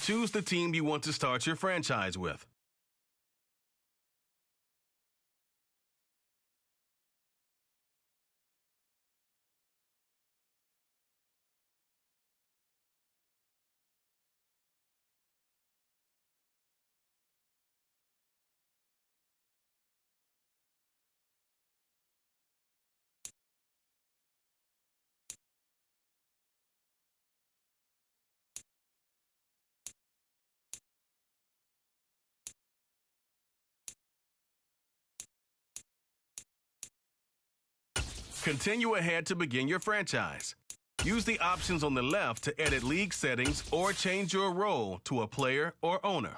Choose the team you want to start your franchise with. Continue ahead to begin your franchise. Use the options on the left to edit league settings or change your role to a player or owner.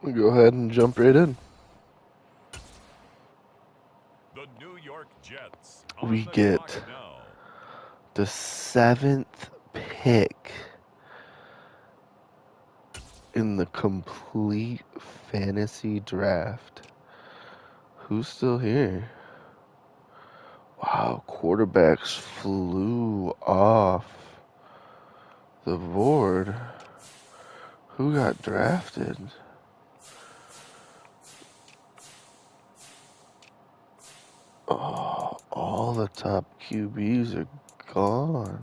We go ahead and jump right in. The New York Jets We the get the 7th pick in the complete fantasy draft. Who's still here? Wow, quarterbacks flew off the board. Who got drafted? Oh, all the top QBs are gone.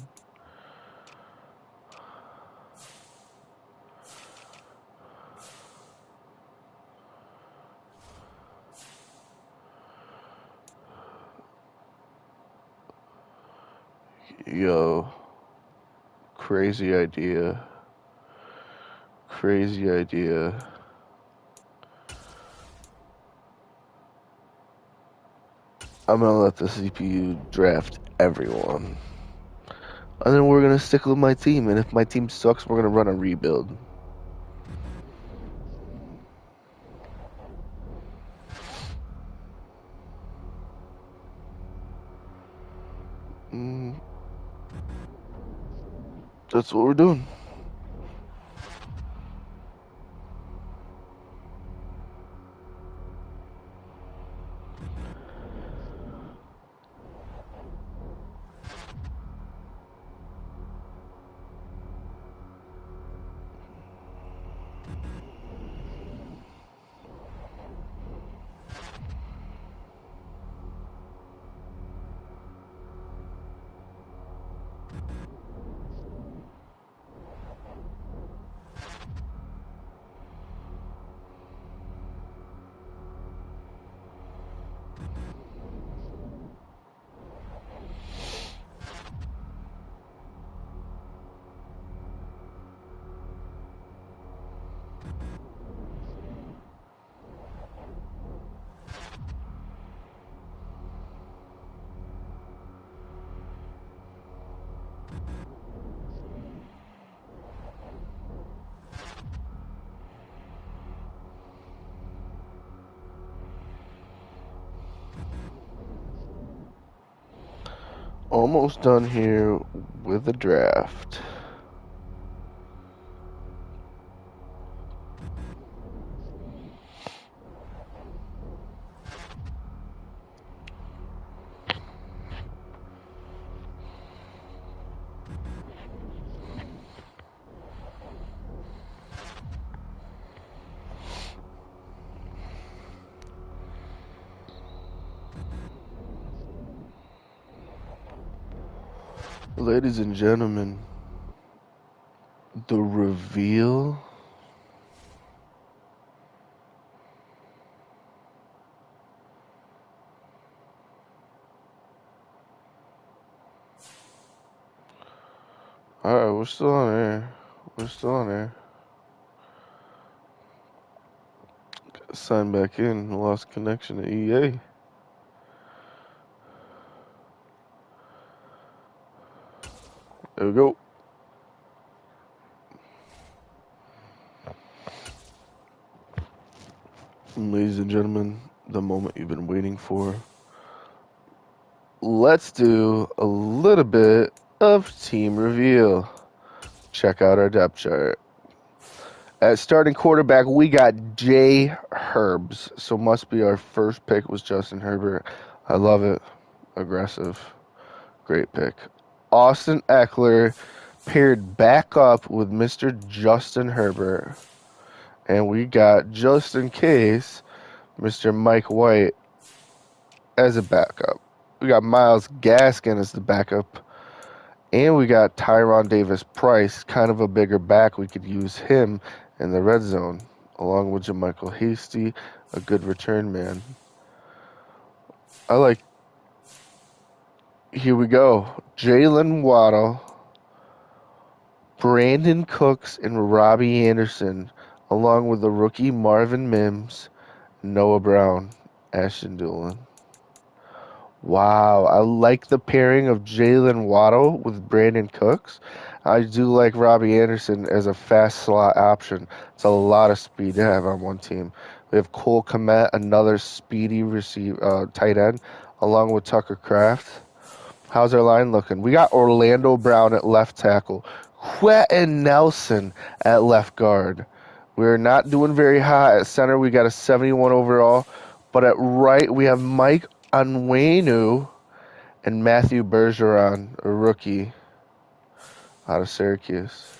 Yo, crazy idea. Crazy idea. I'm gonna let the CPU draft everyone. And then we're gonna stick with my team, and if my team sucks, we're gonna run a rebuild. That's what we're doing. Almost done here with the draft. Ladies and gentlemen, the reveal. Alright, we're still on air. We're still on air. Sign back in. Lost connection to EA. There we go. Ladies and gentlemen, the moment you've been waiting for. Let's do a little bit of team reveal. Check out our depth chart. At starting quarterback, we got Jay Herbs. So must be our first pick was Justin Herbert. I love it. Aggressive. Great pick. Austin Eckler paired back up with Mr. Justin Herbert. And we got, just in case, Mr. Mike White as a backup. We got Myles Gaskin as the backup. And we got Tyron Davis-Price, kind of a bigger back. We could use him in the red zone, along with JaMychal Hasty, a good return man. Here we go. Jalen Waddle, Brandon Cooks, and Robbie Anderson, along with the rookie Marvin Mims, Noah Brown, Ashton Dulin. Wow, I like the pairing of Jalen Waddle with Brandon Cooks. I do like Robbie Anderson as a fast slot option. It's a lot of speed to have on one team. We have Cole Kmet, another speedy tight end, along with Tucker Kraft. How's our line looking? We got Orlando Brown at left tackle, Quentin Nelson at left guard. We're not doing very hot at center. We got a 71 overall. But at right, we have Mike Onwenu and Matthew Bergeron, a rookie out of Syracuse.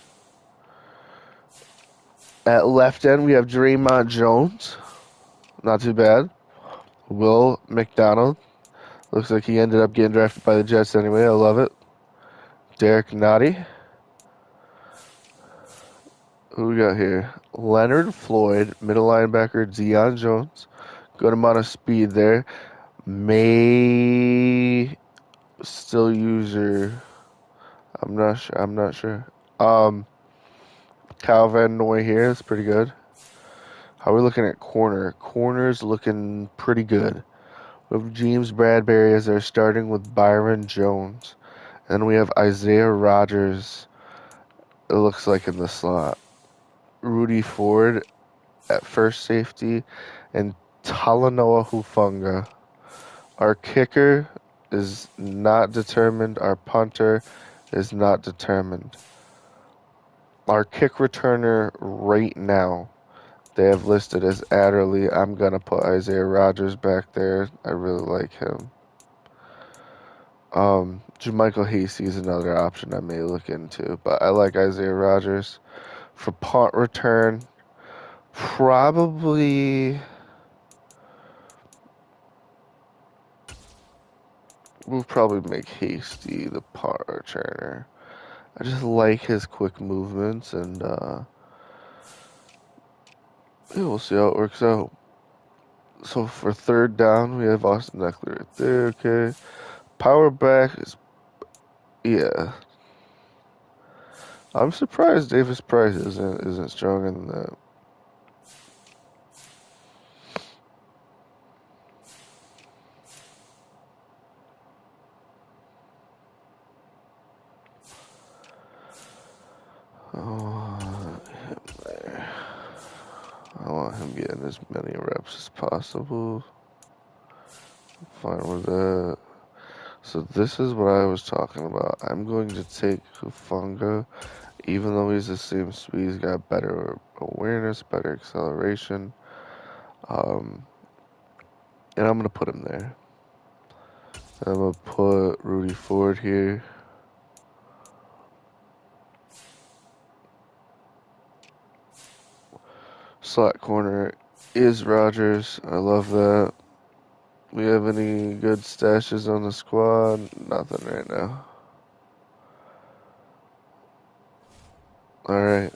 At left end, we have Draymond Jones. Not too bad. Will McDonald. Looks like he ended up getting drafted by the Jets anyway. I love it. Derek Nottie. Who we got here? Leonard Floyd, middle linebacker, Deion Jones. Good amount of speed there. May still user. I'm not sure. Kyle Van Noy here. That's pretty good. How are we looking at corner? Corner's looking pretty good. We have James Bradbury as our starting with Byron Jones. And then we have Isaiah Rodgers, it looks like, in the slot. Rudy Ford at first safety, and Talanoa Hufanga. Our kicker is not determined. Our punter is not determined. Our kick returner right now, they have listed as Adderley. I'm going to put Isaiah Rogers back there. I really like him. Jermichael Hasty is another option I may look into, but I like Isaiah Rogers. For punt return, probably we'll probably make Hasty the punt returner. I just like his quick movements, and yeah, we'll see how it works out. So for third down, we have Austin Eckler right there. Okay, power back is yeah. I'm surprised Davis Price isn't stronger than that. Oh, him there. I want him getting as many reps as possible. Fine with that. So this is what I was talking about. I'm going to take Hufanga, even though he's the same speed. He's got better awareness, better acceleration. And I'm going to put him there. I'm going to put Rudy Ford here. Slot corner is Rogers. I love that. We have any good stashes on the squad? Nothing right now. Alright.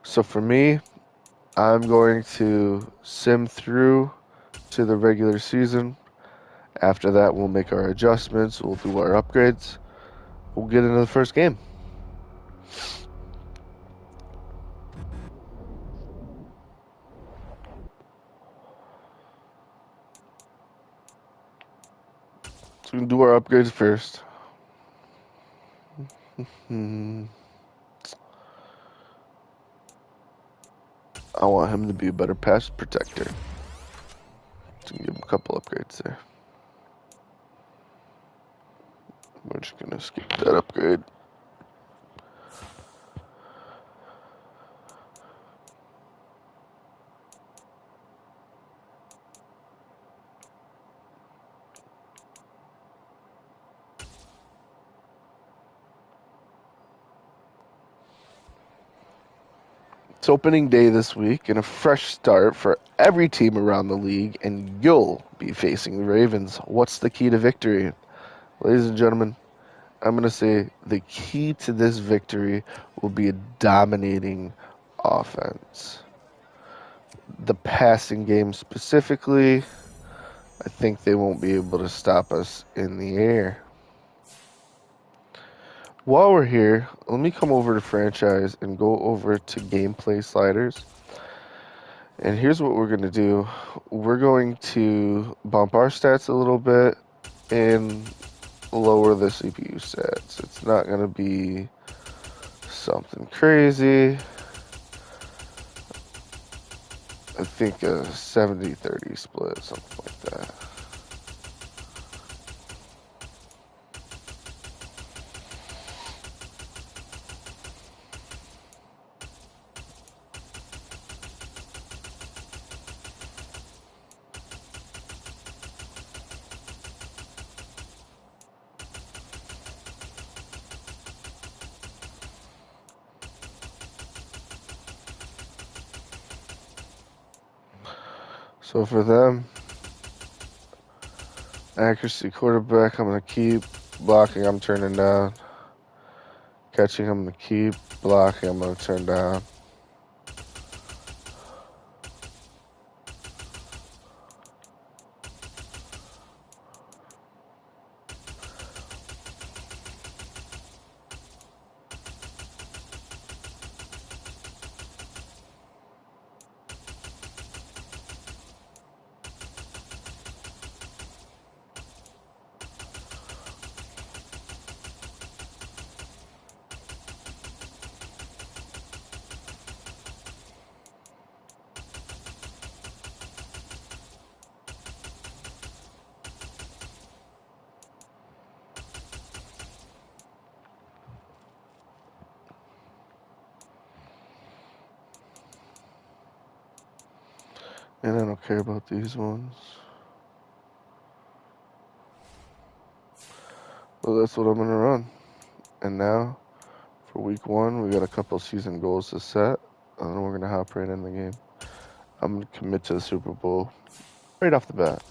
So for me, I'm going to sim through to the regular season. After that, we'll make our adjustments. We'll do our upgrades. We'll get into the first game. So we can do our upgrades first. I want him to be a better pass protector. So give him a couple upgrades there. We're just going to skip that upgrade. It's opening day this week and a fresh start for every team around the league, and you'll be facing the Ravens. What's the key to victory? Ladies and gentlemen, I'm going to say the key to this victory will be a dominating offense. The passing game specifically, I think they won't be able to stop us in the air. While we're here, let me come over to franchise and go over to gameplay sliders. And here's what we're going to do. We're going to bump our stats a little bit and lower the CPU stats. It's not going to be something crazy. I think a 70-30 split, something like that. So for them, accuracy quarterback, I'm going to keep. Blocking, I'm turning down. Catching, I'm going to keep. Blocking, I'm going to turn down. And I don't care about these ones. Well, that's what I'm going to run. And now, for week 1, we got a couple season goals to set. And then we're going to hop right in the game. I'm going to commit to the Super Bowl right off the bat.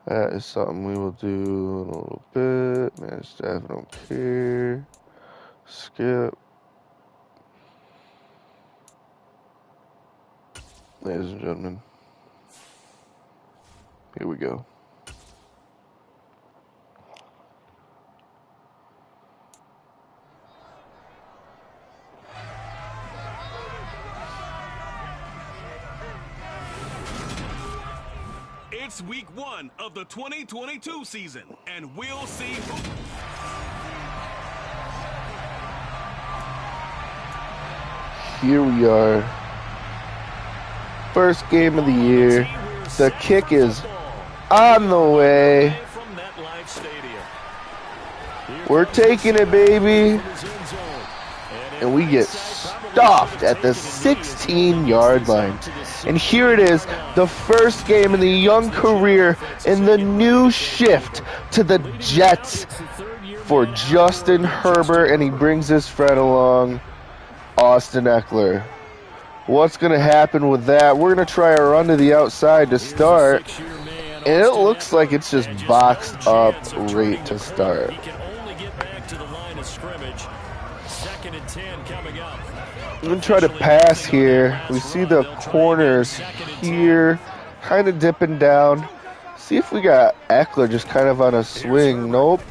That is something we will do in a little bit. Manage staff, I don't care. Skip. Ladies and gentlemen, here we go. It's week 1 of the 2022 season, and we'll see who... Here we are. First game of the year. The kick is on the way. We're taking it, baby. And we get stuffed at the 16-yard line. And here it is, the first game in the young career in the new shift to the Jets for Justin Herbert, and he brings his friend along, Austin Eckler. What's going to happen with that? We're going to try a run to the outside to start, and it looks like it's just boxed up right to start. I'm going to try to pass here. We see the corners here kind of dipping down. See if we got Eckler just kind of on a swing. Nope.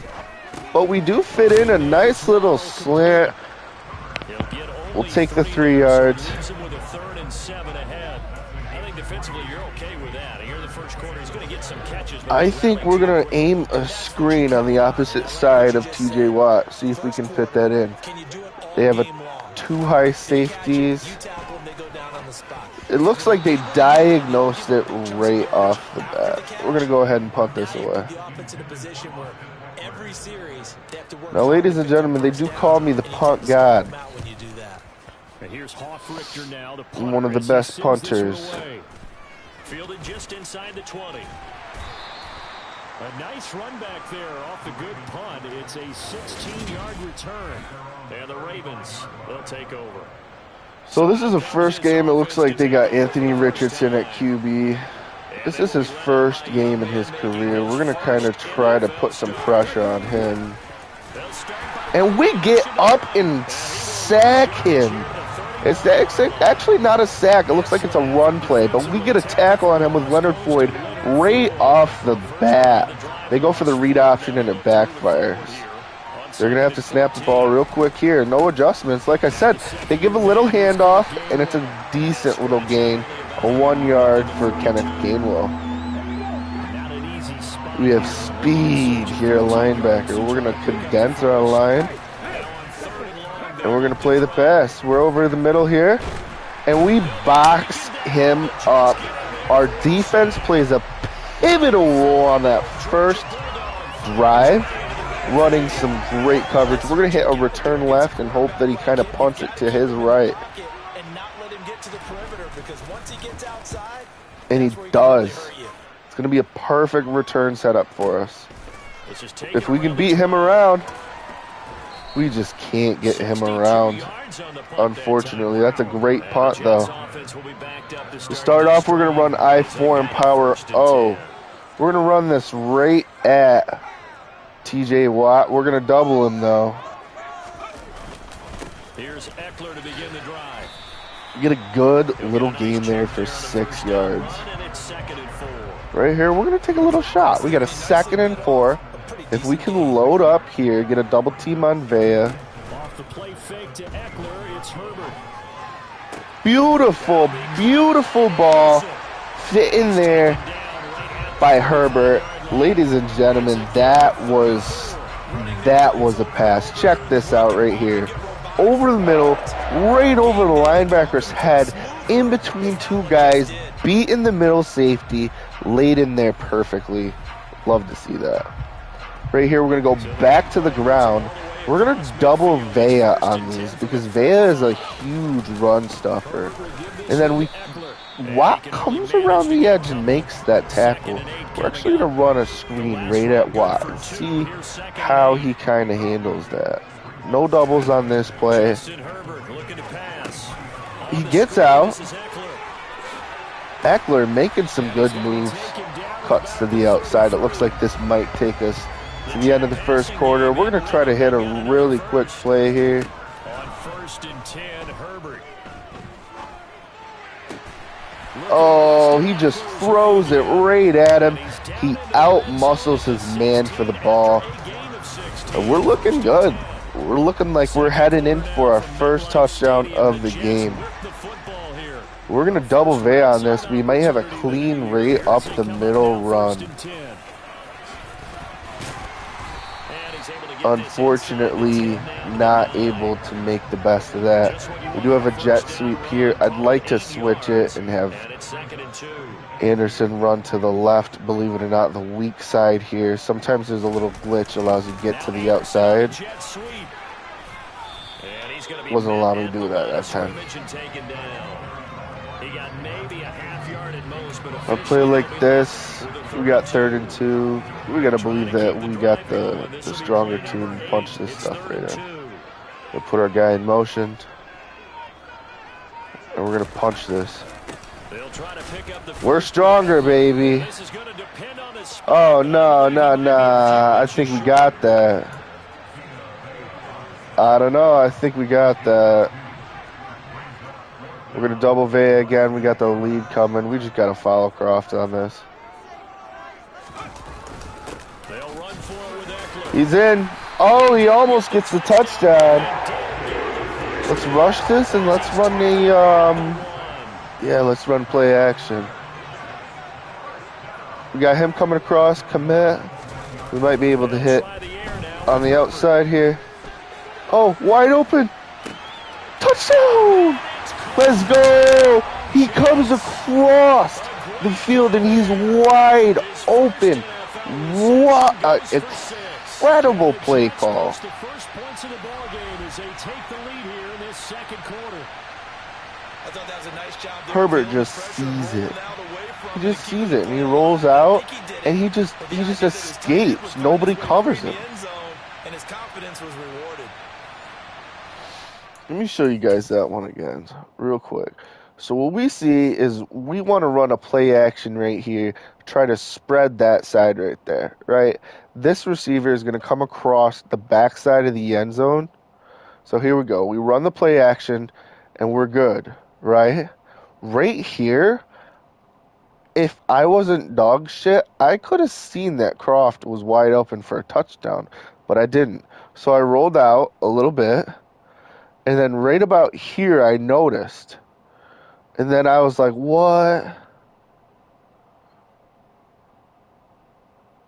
But we do fit in a nice little slant. We'll take the 3 yards. I think we're going to aim a screen on the opposite side of TJ Watt. See if we can fit that in. They have 2 high safeties. It looks like they diagnosed it right off the bat. We're going to go ahead and punt this away. Now, ladies and gentlemen, they do call me the punt god. I'm one of the best punters. Fielded just inside the 20. A nice run back there off the good punt. It's a 16-yard return. And the Ravens, they'll take over. So this is the first game. It looks like they got Anthony Richardson at QB. This is his first game in his career. We're going to kind of try to put some pressure on him. And we get up and sack him. It's actually not a sack. It looks like it's a run play, but we get a tackle on him with Leonard Floyd right off the bat. They go for the read option and it backfires. They're going to have to snap the ball real quick here. No adjustments. Like I said, they give a little handoff, and it's a decent little gain. A 1 yard for Kenneth Gainwell. We have speed here, linebacker. We're going to condense our line. And we're going to play the pass. We're over the middle here. And we box him up. Our defense plays a pivotal role on that first drive, running some great coverage. We're going to hit a return left and hope that he kind of punts it to his right. And he does. It's going to be a perfect return setup for us. If we can beat him around, we just can't get him around, unfortunately. That's a great punt, though. To start off, we're going to run I-4 and power O. We're going to run this right at TJ Watt. We're going to double him, though. Here's Eckler to begin the drive. Get a good little gain there for 6 yards. Right here, we're going to take a little shot. We got a 2nd and 4. If we can load up here, get a double team on Vea. Off the play fake to Eckler, it's Herbert. Beautiful, beautiful ball fit in there by Herbert. Ladies and gentlemen, that was a pass. Check this out right here. Over the middle, right over the linebacker's head, in between 2 guys, beating the middle safety, laid in there perfectly. Love to see that. Right here, we're going to go back to the ground. We're going to double Vea on these because Vea is a huge run stuffer. And then Watt comes around the edge and makes that tackle. We're actually going to run a screen right at Watt and see how he kind of handles that. No doubles on this play. He gets out. Eckler making some good moves. Cuts to the outside. It looks like this might take us to the end of the first quarter. We're going to try to hit a really quick play here. On 1st and 10, Herbert. Oh, he just throws it right at him. He out-muscles his man for the ball. And we're looking good. We're looking like we're heading in for our first touchdown of the game. We're going to double Vea on this. We might have a clean rate up the middle run. Unfortunately, not able to make the best of that. We do have a jet sweep here. I'd like to switch it and have Anderson run to the left. Believe it or not, the weak side here. Sometimes there's a little glitch, allows you to get to the outside. Wasn't allowing me to do that time. A play like this, we got 3rd and 2. We got to believe that we got the stronger team and punch this stuff right in. We'll put our guy in motion. And we're going to punch this. We're stronger, baby. Oh, no. I think we got that. I don't know. I think we got that. We're going to double Vea again. We got the lead coming. We just got to follow Croft on this. He's in. Oh, he almost gets the touchdown. Let's rush this and let's run let's run play action. We got him coming across, commit. We might be able to hit on the outside here. Oh, wide open. Touchdown! Let's go! He comes across the field and he's wide open. What an incredible play call. Herbert just sees it. He just sees it and he rolls out and he just escapes. Nobody covers him. And his confidence was rewarded. Let me show you guys that one again real quick. So what we see is we want to run a play action right here, try to spread that side right there, right? This receiver is going to come across the backside of the end zone. So here we go. We run the play action and we're good, right? Right here, if I wasn't dog shit, I could have seen that Croft was wide open for a touchdown, but I didn't. So I rolled out a little bit. And then right about here, I noticed. And then I was like, what?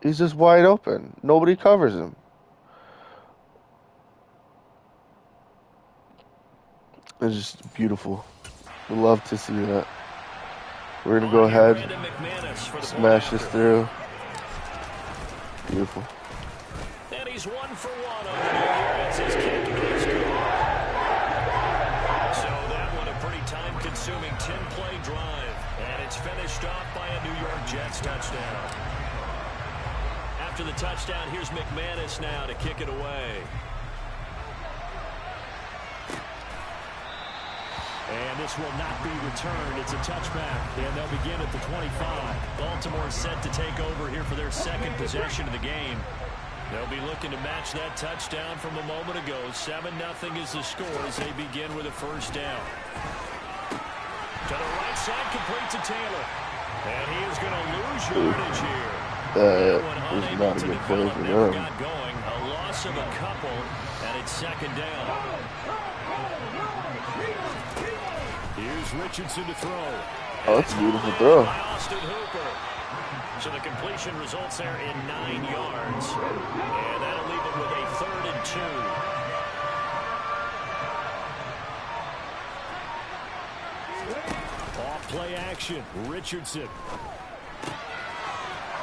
He's just wide open. Nobody covers him. It's just beautiful. We love to see that. We're going to go ahead, smash this through. Beautiful. And he's 1 for 1 on the year as his kick is good. So that one a pretty time-consuming 10-play drive. And it's finished off by a New York Jets touchdown. After the touchdown, here's McManus now to kick it away. And this will not be returned. It's a touchback, and they'll begin at the 25. Baltimore set to take over here for their second possession of the game. They'll be looking to match that touchdown from a moment ago. 7-0 is the score as they begin with a first down. To the right side, complete to Taylor. And he is going to lose yardage here. That was not a good play for them. A loss of a couple, and it's second down. Here's Richardson to throw. Oh, that's a beautiful throw. Austin Hooper. So the completion results there in 9 yards. And that'll leave them with a 3rd and 2. Off play action. Richardson.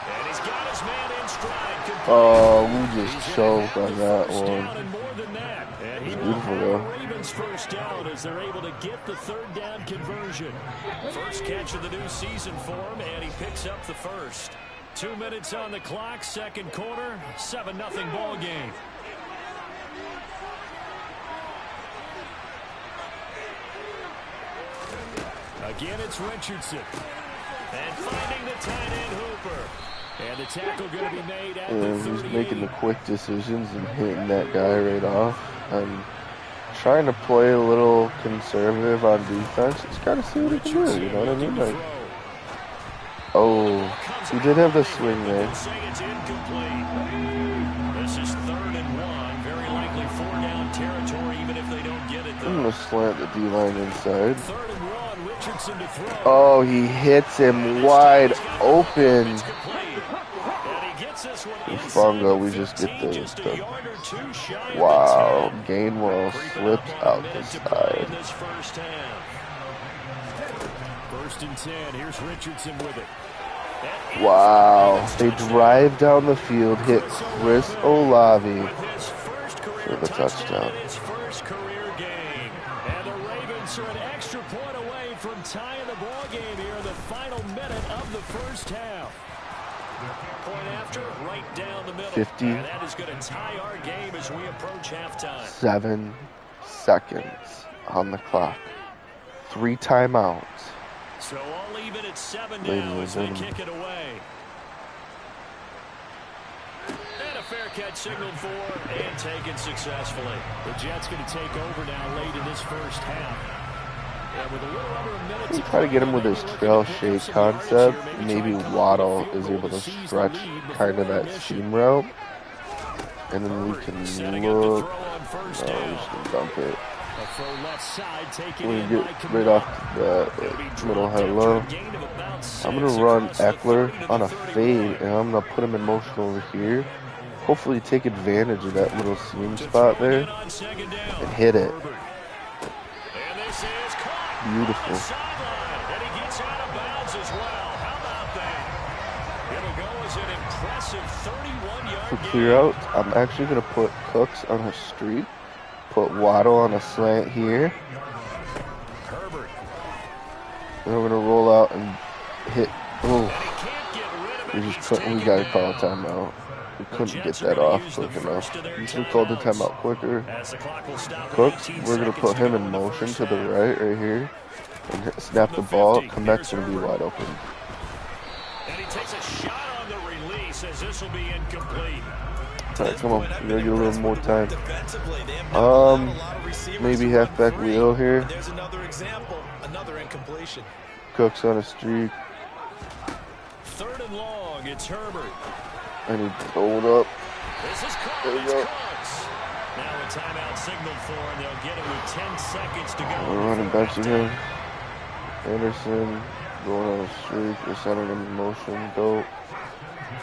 And he's got his man in stride. Oh, we just choked on that one. more than that. And he will Beautiful, have though. the Ravens first down as they're able to get the third down conversion. First catch of the new season for him, and he picks up the first. 2 minutes on the clock, second quarter, 7-0 ball game. Again, it's Richardson. And finding the tight end Hooper. And the tackle going to be made at the 38. He's making the quick decisions and hitting that guy right off. I'm trying to play a little conservative on defense. Just got to see what he can do, you know what I mean? Like, oh, he did have the swing there. This is 3rd and 1. Very likely 4-down territory, even if they don't get it, though. I'm going to slant the D-line inside. 3rd and 1, Richardson to throw. Oh, he hits him wide open. Fungo, we just get the wow, Gainwell slips out the side. First and 10, here's Richardson with it. Wow, they drive down the field, hit Chris Olave for the touchdown. His first career game. And the Ravens are an extra point away from tying the ball game here in the final minute of the first half. Point after, right down the middle. 50. And that is going to tie our game as we approach halftime. 7 seconds on the clock. 3 timeouts. So all even at 7 now as they kick it away. And a fair catch signaled for and taken successfully. The Jets going to take over now late in this first half. We'll try to get him with his trail shake concept. Maybe Waddle is able to stretch kind of that seam route. And then we can look. No, we're just going to dump it. We're going to get right off the middle high low. I'm going to run Eckler on a fade, and I'm going to put him in motion over here. Hopefully take advantage of that little seam spot there and hit it. Beautiful. And he gets out of bounds as well. How about that? It'll go as an impressive 31-yard For clear out, I'm actually going to put Cooks on a streak, put Waddle on a slant here. Herbert. Then we're going to roll out and hit. Oh, we got to call a timeout. We couldn't get that off quick enough. We should have called the timeout quicker. Cooks, we're going to put him in motion to the right here. And snap the ball. Komet's going to be wide open. And he takes a shot on the release as this will be incomplete. All right, come on. We got to get a little more time. Maybe halfback wheel here. There's another example. Another incompletion. Cooks on a streak. 3rd and long. It's Herbert. I need to hold up. This is There we go. Now a timeout signaled for, and they'll get it with 10 seconds to go. We're running back to him. Anderson going on a streak. We're sending him in motion. Go.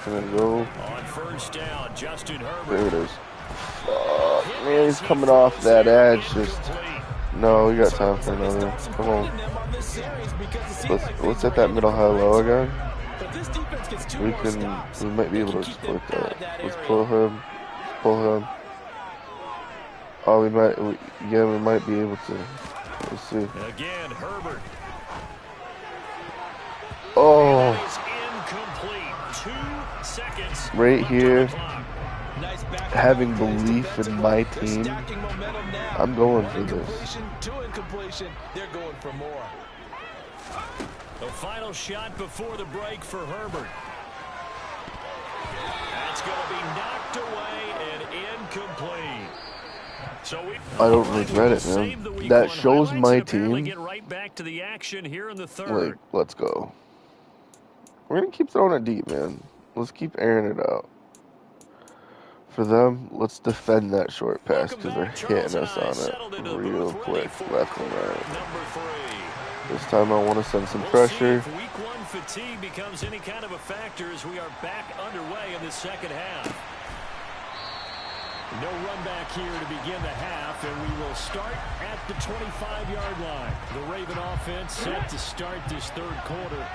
Gonna go. On first down, Justin Herbert. There it is. Fuck, man, he's coming off that edge. Just no, we got time for another. Come on. Let's hit that middle high low again. We might be able to exploit that. Let's pull him. Oh, we might be able to. Let's see. Again, Herbert. Oh, Incomplete. 2 seconds. right here, having belief in my team, I'm going for this. They're going for more. The final shot before the break for Herbert. That's going to be knocked away and incomplete. So I don't regret it, man. That shows my team. Get right back to the action here in the 3rd. Like, let's go. We're going to keep throwing it deep, man. Let's keep airing it out. For them, let's defend that short pass because they're hitting us on it real quick, left and right. This time I want to send some pressure. We'll see if week 1 fatigue becomes any kind of a factor as we are back underway in the second half. No run back here to begin the half, and we will start at the 25-yard line. The Raven offense set to start this 3rd quarter.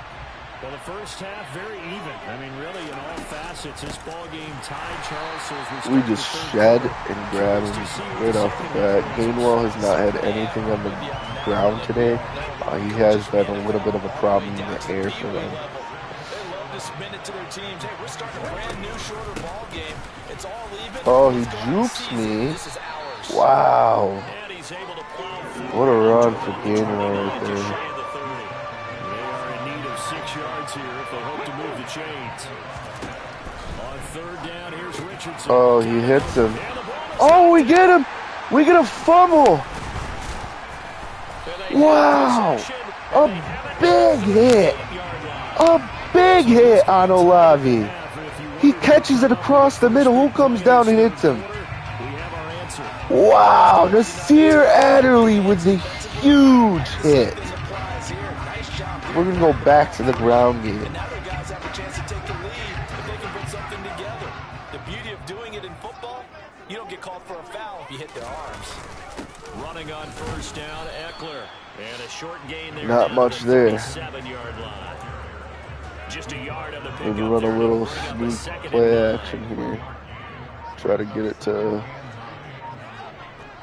Well, the first half, very even. I mean, really, in all facets, this ball game tied, Charles. So as We just shed and grab him right off the bat. Gainwell has not had anything on the ground today. He has been a little bit of a problem in the air for them. Oh, he jukes me. Wow. What a run for Gainwell right there. They are in need of 6 yards here if they hope to move the chains. On third down, here's Richardson. Oh, he hits him. Oh, we get him. We get a fumble. Wow. A big hit. A big hit on Olave. He catches it across the middle. Who comes down and hits him? Wow. Nasir Adderley with a huge hit. We're going to go back to the ground game. And now the guys have a chance to take the lead if they can put something together. The beauty of doing it in football, you don't get called for a foul if you hit their arms. Running on first down, Eckler. And a short gain there. Not much there. 7-yard line. Just a yard on the pickup. Maybe run a little sneak play action here. Try to get it to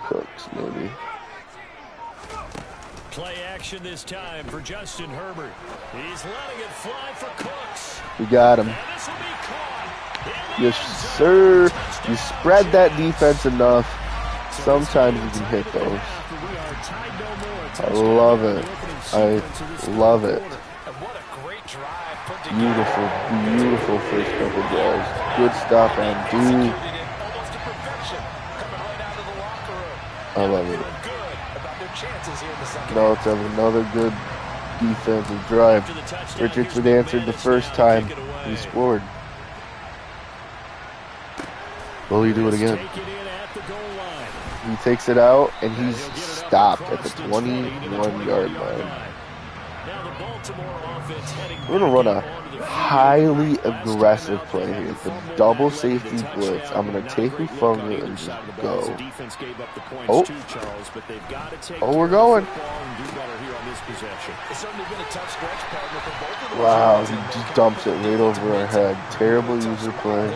Cooks, maybe. Play action this time for Justin Herbert. He's letting it fly for Cooks. We got him. And this will be caught. Yes, sir. You spread that defense enough. Sometimes you can hit those. I love it. I love it. Beautiful, beautiful first couple drives. Good stop and do. I love it. Now let's have another good defensive drive. Richardson answered the first time. He scored. Will he do it again? He takes it out, and he's stopped at the 21-yard line. We're going to run a highly aggressive play here. The double safety blitz. I'm going to take Hufunga and just go. Oh. Oh, we're going. Wow, he just dumps it right over our head. Terrible user play.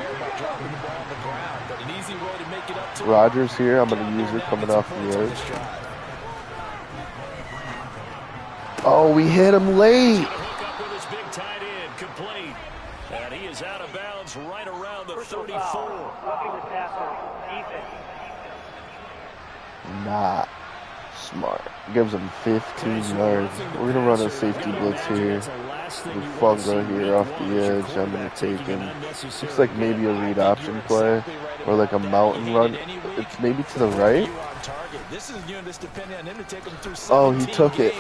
Rodgers here. I'm going to use her coming off the edge. Oh, we hit him late. And he is out of bounds right around the 34. Not smart. Gives him 15 yards. We're going to run a safety blitz here. Hufunga here off the edge. I'm going to take him. Looks like maybe a read option play or like a mountain run. It's maybe to the right. Oh, he took it.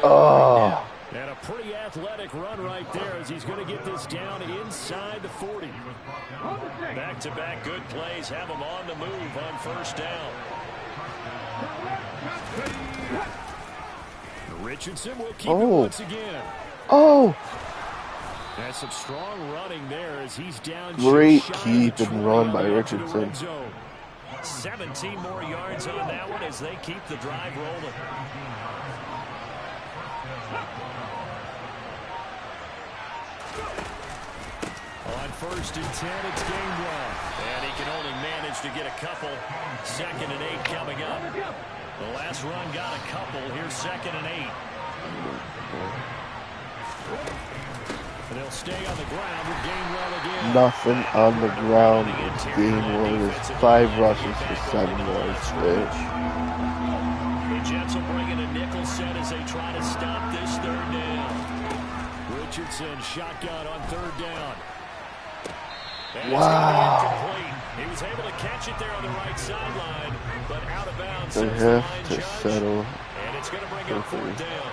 Oh. And a pretty athletic run right there as he's going to get this down inside the 40. Back-to-back good plays have him on the move on first down. Richardson will keep it once again. Oh. That's some strong running there as he's down. Great keep and run by Richardson. 17 more yards on that one as they keep the drive rolling. On first and 10, it's Gainwell. And he can only manage to get a couple. 2nd and 8 coming up. The last run got a couple. Here's 2nd and 8. And they'll stay on the ground with Gainwell again. Nothing on the ground. Gainwell is 5 rushes for 7 yards today. The Jets will bring in a nickel set as they try to stop this 3rd down. Richardson shotgun on 3rd down. Wow. He was able to catch it there on the right sideline, but out of bounds. They have to settle. And it's going to bring up 4th down.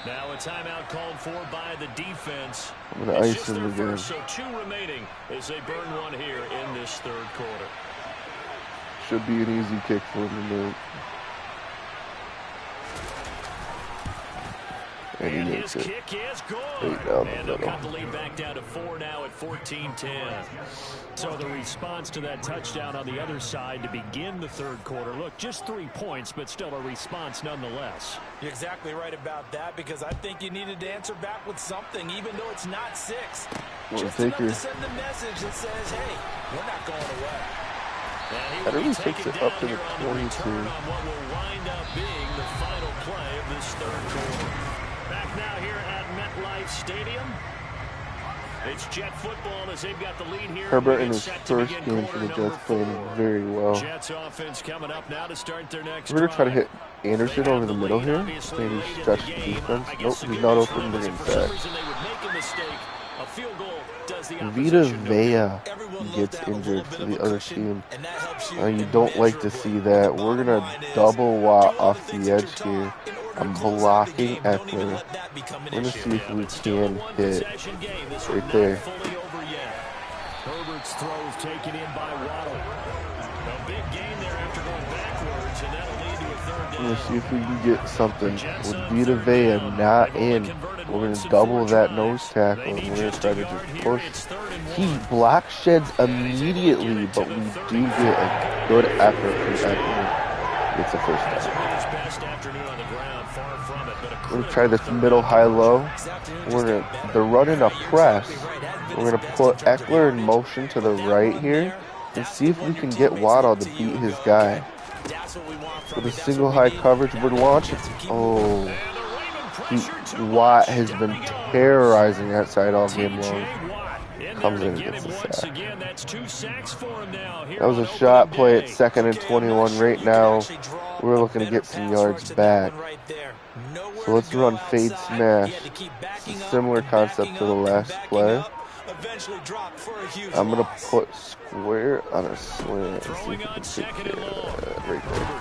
Now a timeout called for by the defense. I'm going to ice him again. So 2 remaining as they burn one here in this 3rd quarter. Should be an easy kick for him to make. And he And makes his it kick is good. right down And the they'll middle. cut the lead back down to 4 now at 14-10. So the response to that touchdown on the other side to begin the third quarter. Look, just 3 points, but still a response nonetheless. You're exactly right about that, because I think you needed to answer back with something, even though it's not 6. Just enough to send the message that says, hey, we're not going away. That really takes it up to the 22. On what will wind up being the final play of this third quarter. Back now here at MetLife Stadium. It's Jet football as they've got the lead here. Herbert in his first game for the Jets playing very well. Jets offense coming up now to start their next We're going to try to drive. hit Anderson over the middle here. Maybe stretch the defense. Nope, he's not open, bring him back. Vita Vea gets injured for the other team. You don't like to see that. We're going to double Watt off the edge here. I'm blocking Eckler. We're going to see if we can hit right there. Herbert's throws taken in by Waddle. A big gain there after going backwards, and that'll lead to a third down. We're going to see if we can get something. With Vita Vea not in, we're going to double that nose tackle, and we're going to try to just push. He block sheds immediately, but we do get a good effort from Eckler. It's a first down. We're going to try this middle high-low. They're running a press. We're going to put Eckler in motion to the right here and see if we can get Waddle to beat his guy. With a single high coverage, we're launching. Oh, Watt has been terrorizing that side all game long. Comes in and gets a sack. That was a shot play at 2nd and 21 right now. We're looking to get some yards back. So let's run fade smash. It's a similar concept to the last play. I'm going to put square on a slant and see if we can take care of that right there.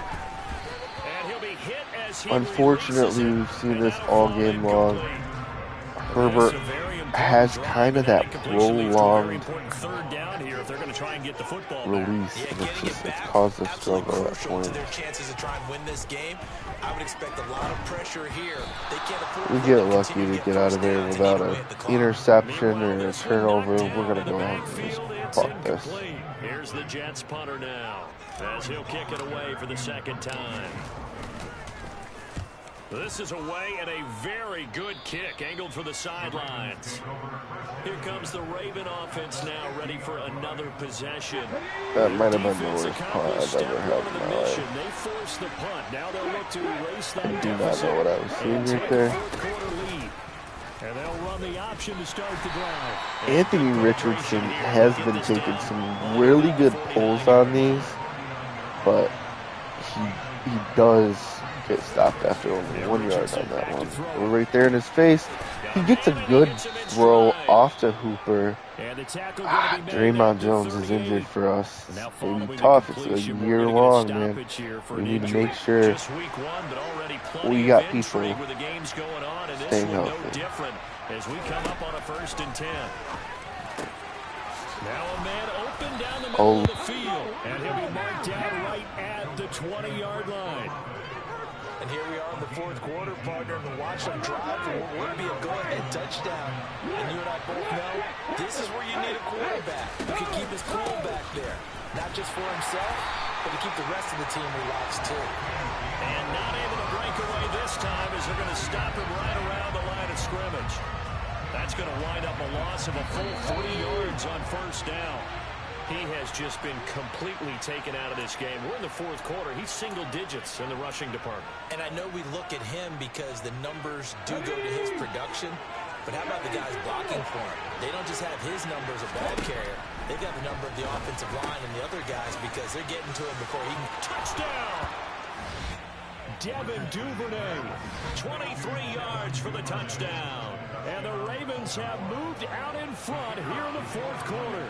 Unfortunately, we've seen this all game long. Herbert has kind of that prolonged release, and it's caused us struggle at that point. We get lucky to get out of there without an interception or a turnover. We're going to go ahead and just punt this. Here's the Jets punter now, as he'll kick it away for the second time. This is away and a very good kick, angled for the sidelines. Here comes the Raven offense now, ready for another possession. That might have been the worst punt I've ever had in my life. They force the punt. Now they'll look to erase that I do not know what I was seeing right there. And they'll run the option to start the drive. Anthony Richardson has been taking some really good pulls on these, but he does get stopped after only 1 yard on that one. We're right there in his face. He gets a good throw off to Hooper. Draymond Jones is injured for us. It's going to be tough. It's a year long, man. We need to make sure we got people staying healthy. As we come up on a 1st and 10. Now a man open down the middle of the field. And he'll be marked down right at the 20-yard line. And here we are in the 4th quarter, partner, to watch them drive for what would be a go-ahead touchdown. And you and I both know this is where you need a quarterback who can keep his cool back there. Not just for himself, but to keep the rest of the team relaxed too. And not able to break away this time as they're going to stop him right around the line of scrimmage. That's going to wind up a loss of a full 3 yards on 1st down. He has just been completely taken out of this game. We're in the 4th quarter. He's single digits in the rushing department. And I know we look at him because the numbers do go to his production. But how about the guys blocking for him? They don't just have his number as a ball carrier. They've got the number of the offensive line and the other guys because they're getting to him before he can. Touchdown! Devin Duvernay, 23 yards for the touchdown. And the Ravens have moved out in front here in the 4th quarter.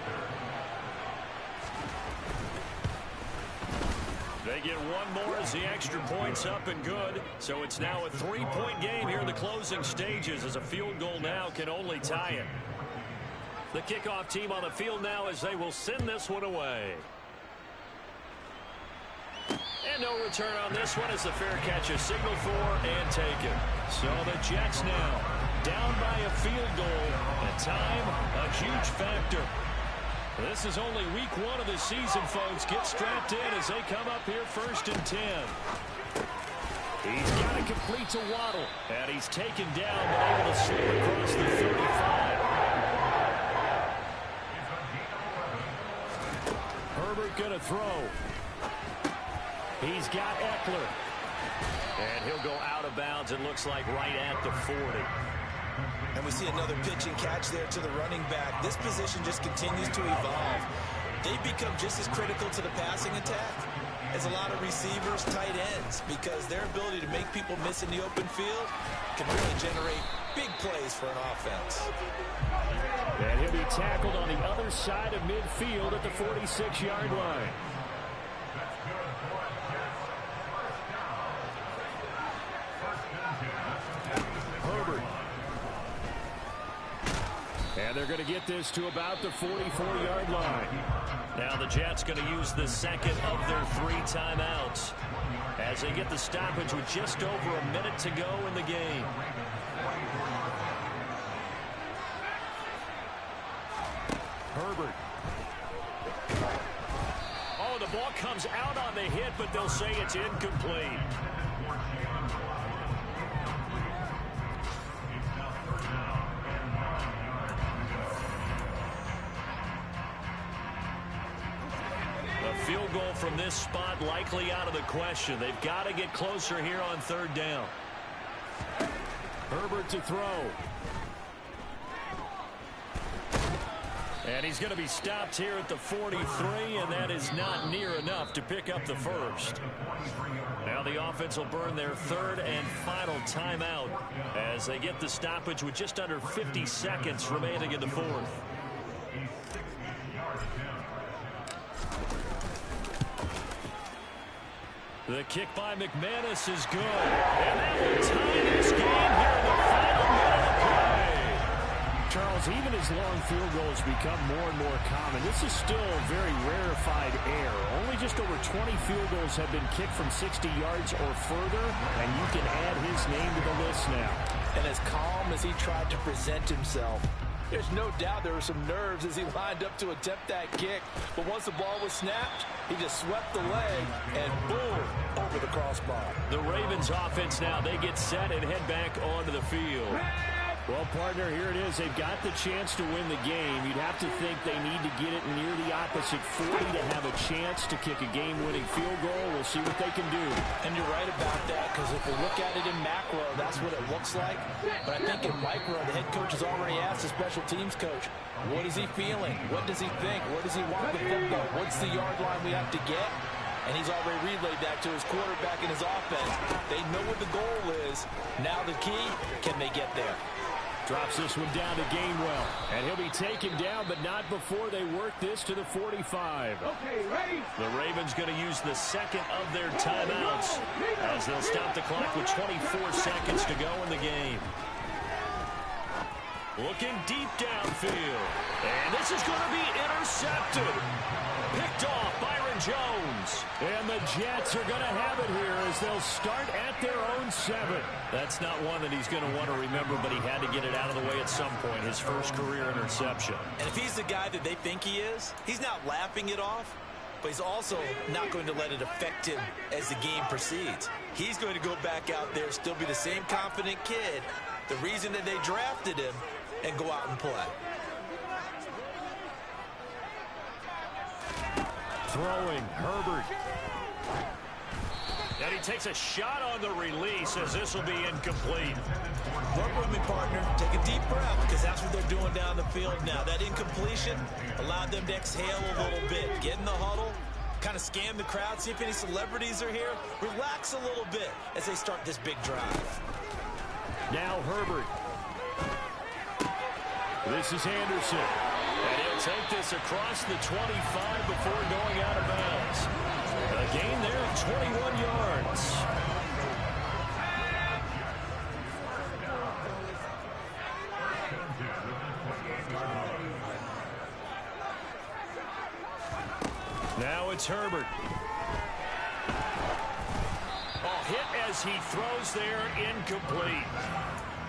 They get one more as the extra point's up and good. So it's now a 3-point game here in the closing stages as a field goal now can only tie it. The kickoff team on the field now as they will send this one away. And no return on this one as the fair catch is signaled for and taken. So the Jets now down by a field goal. And time, a huge factor. This is only week 1 of the season, folks. Get strapped in as they come up here 1st and 10. He's got to complete to Waddle. And he's taken down, but able to slip across the 35. Herbert going to throw. He's got Eckler. And he'll go out of bounds, it looks like, right at the 40. And we see another pitch and catch there to the running back. This position just continues to evolve. They've become just as critical to the passing attack as a lot of receivers, tight ends, because their ability to make people miss in the open field can really generate big plays for an offense. And he'll be tackled on the other side of midfield at the 46-yard line. Herbert. And they're going to get this to about the 44-yard line. Now the Jets going to use the second of their 3 timeouts as they get the stoppage with just over a minute to go in the game. Herbert. Oh, the ball comes out on the hit, but they'll say it's incomplete. A field goal from this spot likely out of the question. They've got to get closer here on 3rd down. Herbert to throw. And he's going to be stopped here at the 43, and that is not near enough to pick up the first. Now the offense will burn their 3rd and final timeout as they get the stoppage with just under 50 seconds remaining in the 4th. The kick by McManus is good. And that will tie this game here in the final minute of play. Charles, even as long field goals become more and more common, this is still a very rarefied air. Only just over 20 field goals have been kicked from 60 yards or further, and you can add his name to the list now. And as calm as he tried to present himself, there's no doubt there were some nerves as he lined up to attempt that kick. But once the ball was snapped, he just swept the leg and boom, over the crossbar. The Ravens offense now, they get set and head back onto the field. Well, partner, here it is. They've got the chance to win the game. You'd have to think they need to get it near the opposite 40 to have a chance to kick a game-winning field goal. We'll see what they can do. And you're right about that, because if we look at it in macro, that's what it looks like. But I think in micro, the head coach has already asked the special teams coach, what is he feeling? What does he think? Where does he want the football? What's the yard line we have to get? And he's already relayed that to his quarterback and his offense. They know what the goal is. Now the key, can they get there? Drops this one down to Gainwell. And he'll be taken down, but not before they work this to the 45. Okay, ready? The Ravens going to use the second of their timeouts as they'll stop the clock with 24 seconds to go in the game. Looking deep downfield. And this is going to be intercepted. Picked off Byron Jones. And the Jets are going to have it here as they'll start at their own 7. That's not one that he's going to want to remember, but he had to get it out of the way at some point. His first career interception. And if he's the guy that they think he is, he's not laughing it off, but he's also not going to let it affect him as the game proceeds. He's going to go back out there, still be the same confident kid, the reason that they drafted him, and go out and play. Throwing, Herbert. And he takes a shot on the release as this will be incomplete. Work with me, partner. Take a deep breath, because that's what they're doing down the field now. That incompletion allowed them to exhale a little bit. Get in the huddle, kind of scan the crowd, see if any celebrities are here. Relax a little bit as they start this big drive. Now Herbert. This is Anderson. And he'll take this across the 25 before going out of bounds. A gain there of 21 yards. Now it's Herbert. Oh, hit as he throws there, incomplete.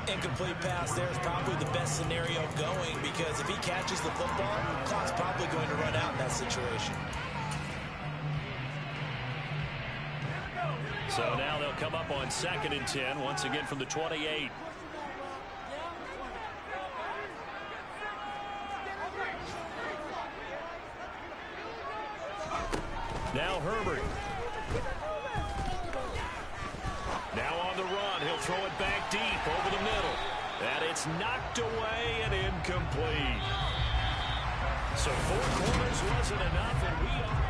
Incomplete pass there is probably the best scenario going, because if he catches the football, clock's probably going to run out in that situation. So now they'll come up on 2nd and 10, once again from the 28. Now Herbert. Now on the run. He'll throw it back deep over the middle. And it's knocked away and incomplete. So 4 quarters wasn't enough, and we are.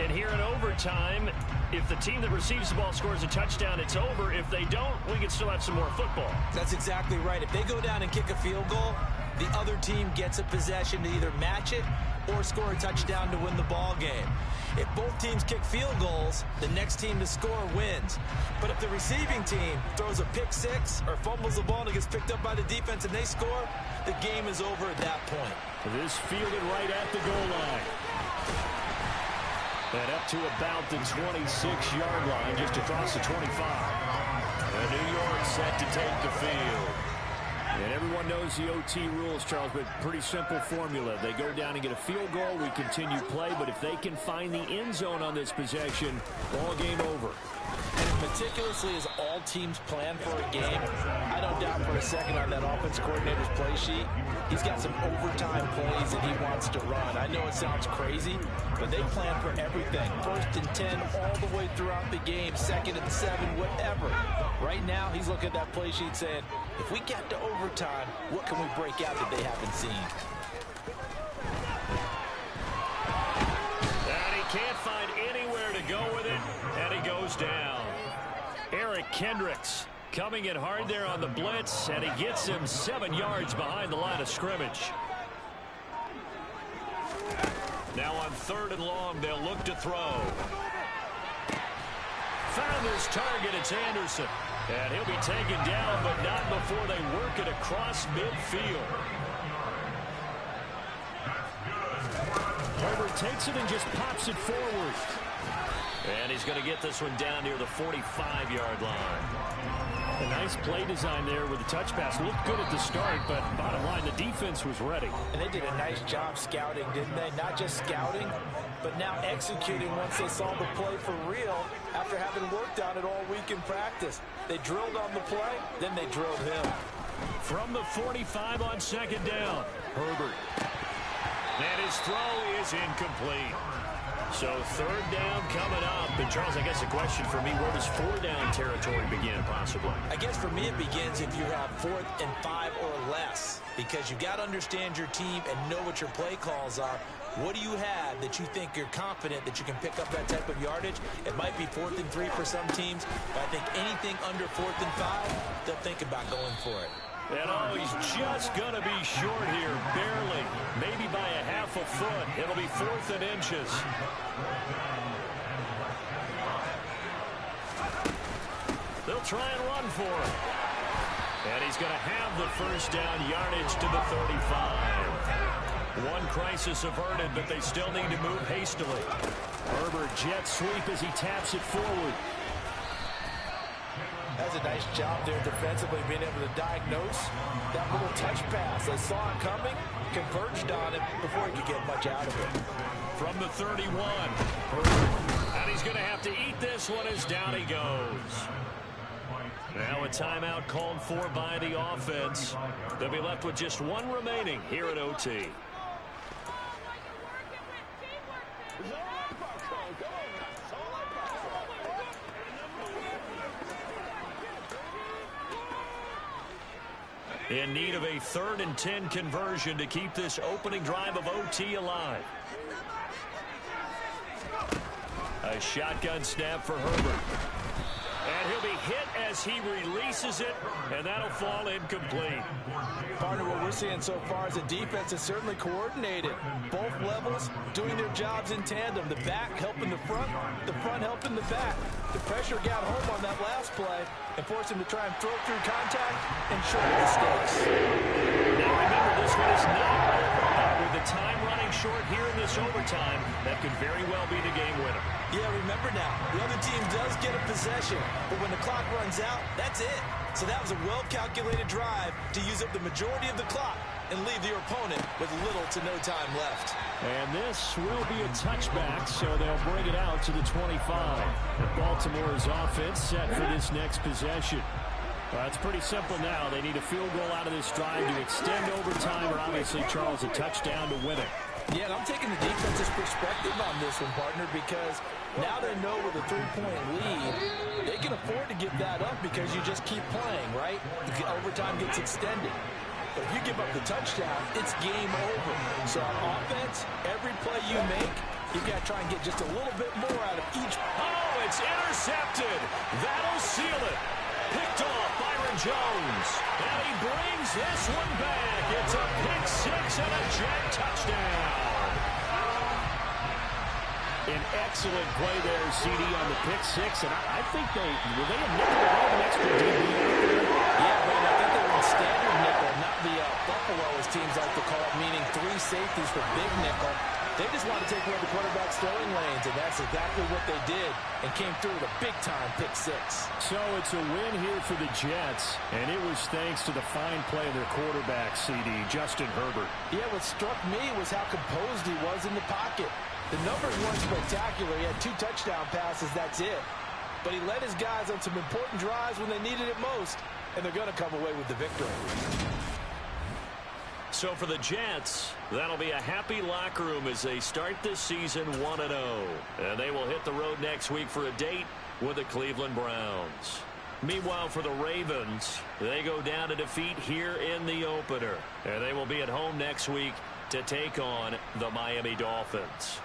And here in overtime, if the team that receives the ball scores a touchdown, it's over. If they don't, we can still have some more football. That's exactly right. If they go down and kick a field goal, the other team gets a possession to either match it or score a touchdown to win the ball game. If both teams kick field goals, the next team to score wins. But if the receiving team throws a pick six or fumbles the ball and it gets picked up by the defense and they score, the game is over at that point. This fielded right at the goal line. And up to about the 26-yard line, just across the 25. And New York set to take the field. And everyone knows the OT rules, Charles, but pretty simple formula. They go down and get a field goal, we continue play, but if they can find the end zone on this possession, ball game over. And as meticulously as all teams plan for a game, I don't doubt for a second on that offense coordinator's play sheet, he's got some overtime plays that he wants to run. I know it sounds crazy, but they plan for everything. 1st and 10 all the way throughout the game, 2nd and 7, whatever. Right now, he's looking at that play sheet saying, if we get to overtime, what can we break out that they haven't seen? And he can't find anywhere to go with it, and he goes down. Eric Kendricks coming in hard there on the blitz, and he gets him 7 yards behind the line of scrimmage. Now on 3rd and long, they'll look to throw. Found his target, it's Anderson. And he'll be taken down, but not before they work it across midfield. Herbert takes it and just pops it forward. And he's going to get this one down near the 45-yard line. A nice play design there with the touch pass. Looked good at the start, but bottom line, the defense was ready. And they did a nice job scouting, didn't they? Not just scouting, but now executing once they saw the play for real after having worked on it all week in practice. They drilled on the play, then they drilled him. From the 45 on 2nd down, Herbert. And his throw is incomplete. So 3rd down coming up. And Charles, I guess the question for me, where does 4 down territory begin possibly? I guess for me it begins if you have 4th and 5 or less, because you got to understand your team and know what your play calls are. What do you have that you think you're confident that you can pick up that type of yardage? It might be 4th and 3 for some teams, but I think anything under 4th and 5, they'll think about going for it. And oh, he's just going to be short here, barely, maybe by a half a foot. It'll be 4th and inches. They'll try and run for it. And he's going to have the 1st down yardage to the 35. One crisis averted, but they still need to move hastily. Herbert jet sweep as he taps it forward. That's a nice job there defensively, being able to diagnose that little touch pass. They saw it coming, converged on it before he could get much out of it. From the 31, Herbert. And he's going to have to eat this one as down he goes. Now a timeout called for by the offense. They'll be left with just 1 remaining here at OT. In need of a 3rd and 10 conversion to keep this opening drive of OT alive. A shotgun snap for Herbert. And he'll be hit as he releases it, and that'll fall incomplete. Partner, what we're seeing so far is the defense is certainly coordinated. Both levels doing their jobs in tandem. The back helping the front helping the back. The pressure got home on that last play and forced him to try and throw through contact and short mistakes. Now remember, this one is not over. With the time running short here in this overtime, that could very well be the game winner. Yeah, remember Remember now, the other team does get a possession, but when the clock runs out, that's it. So that was a well-calculated drive to use up the majority of the clock and leave your opponent with little to no time left. And this will be a touchback, so they'll bring it out to the 25. And Baltimore's offense set for this next possession. It's pretty simple now. They need a field goal out of this drive to extend overtime, or obviously, Charles, a touchdown to win it. Yeah, and I'm taking the defense's perspective on this one, partner, because now they know with a 3-point lead, they can afford to give that up because you just keep playing, right? The overtime gets extended. But if you give up the touchdown, it's game over. So on offense, every play you make, you've got to try and get just a little bit more out of each. Oh, it's intercepted. That'll seal it. Picked off Byron Jones. And he brings this one back. It's a pick six and a Jet touchdown. An excellent play there, CD, on the pick six. And I think they have an extra DB out there? Yeah, man, I think they were in standard nickel, not the Buffalo, as teams like to call it, meaning 3 safeties for big nickel. They just want to take away the quarterback's throwing lanes, and that's exactly what they did and came through with a big-time pick six. So it's a win here for the Jets, and it was thanks to the fine play of their quarterback, CD, Justin Herbert. Yeah, what struck me was how composed he was in the pocket. The numbers weren't spectacular. He had 2 touchdown passes, that's it. But he led his guys on some important drives when they needed it most, and they're going to come away with the victory. So for the Jets, that'll be a happy locker room as they start this season 1-0. And they will hit the road next week for a date with the Cleveland Browns. Meanwhile, for the Ravens, they go down to defeat here in the opener. And they will be at home next week to take on the Miami Dolphins.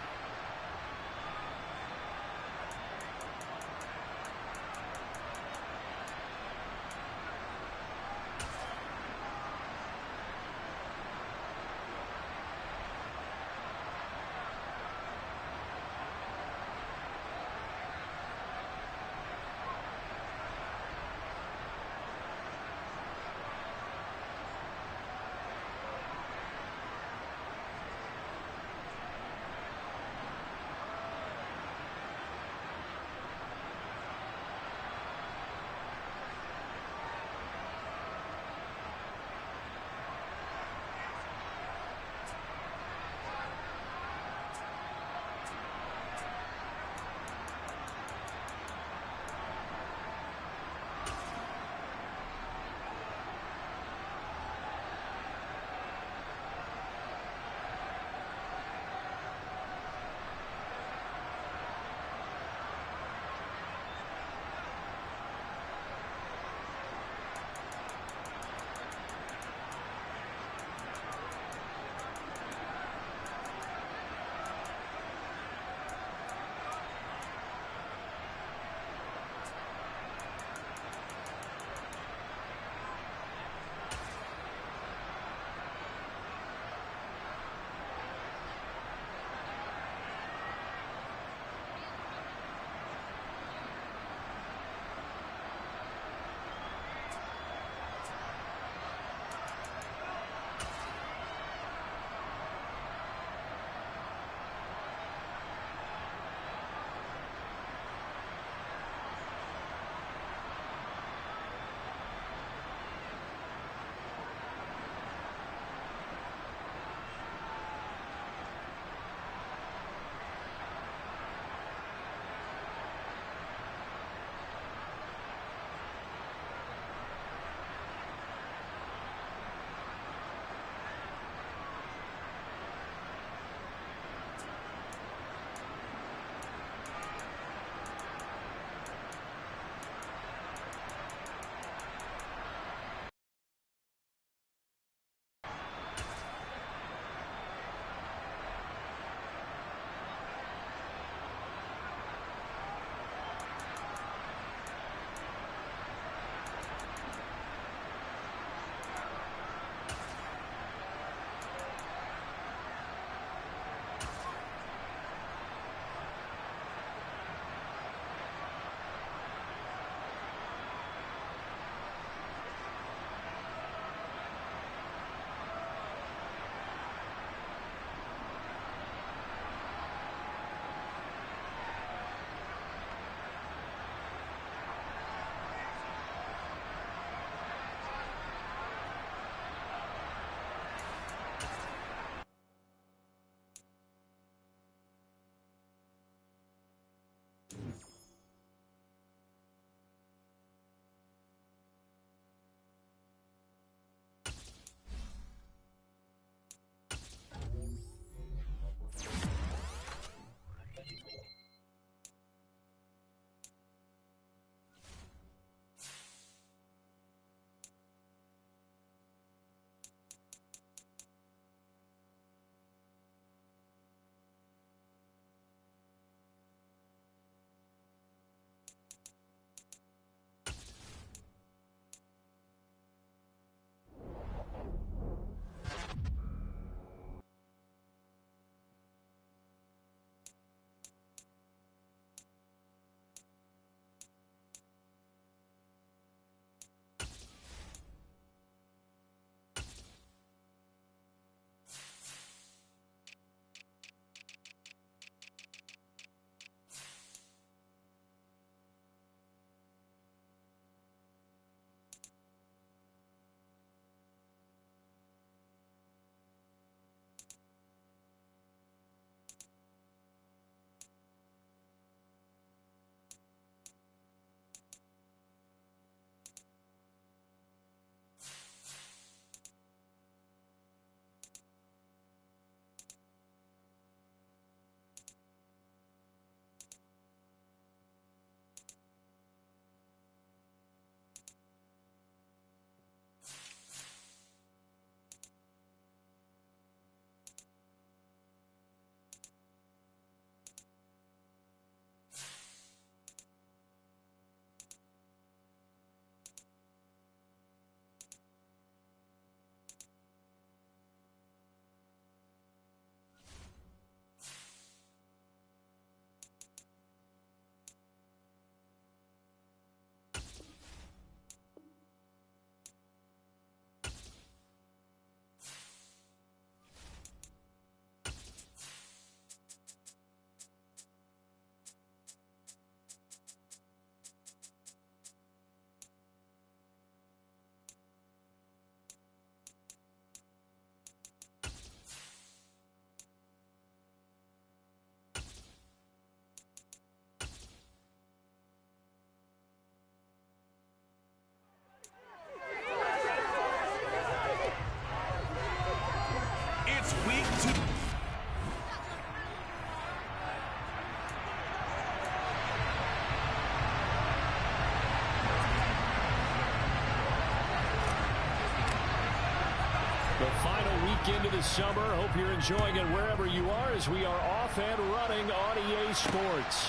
back into the summer. Hope you're enjoying it wherever you are as we are off and running on EA Sports.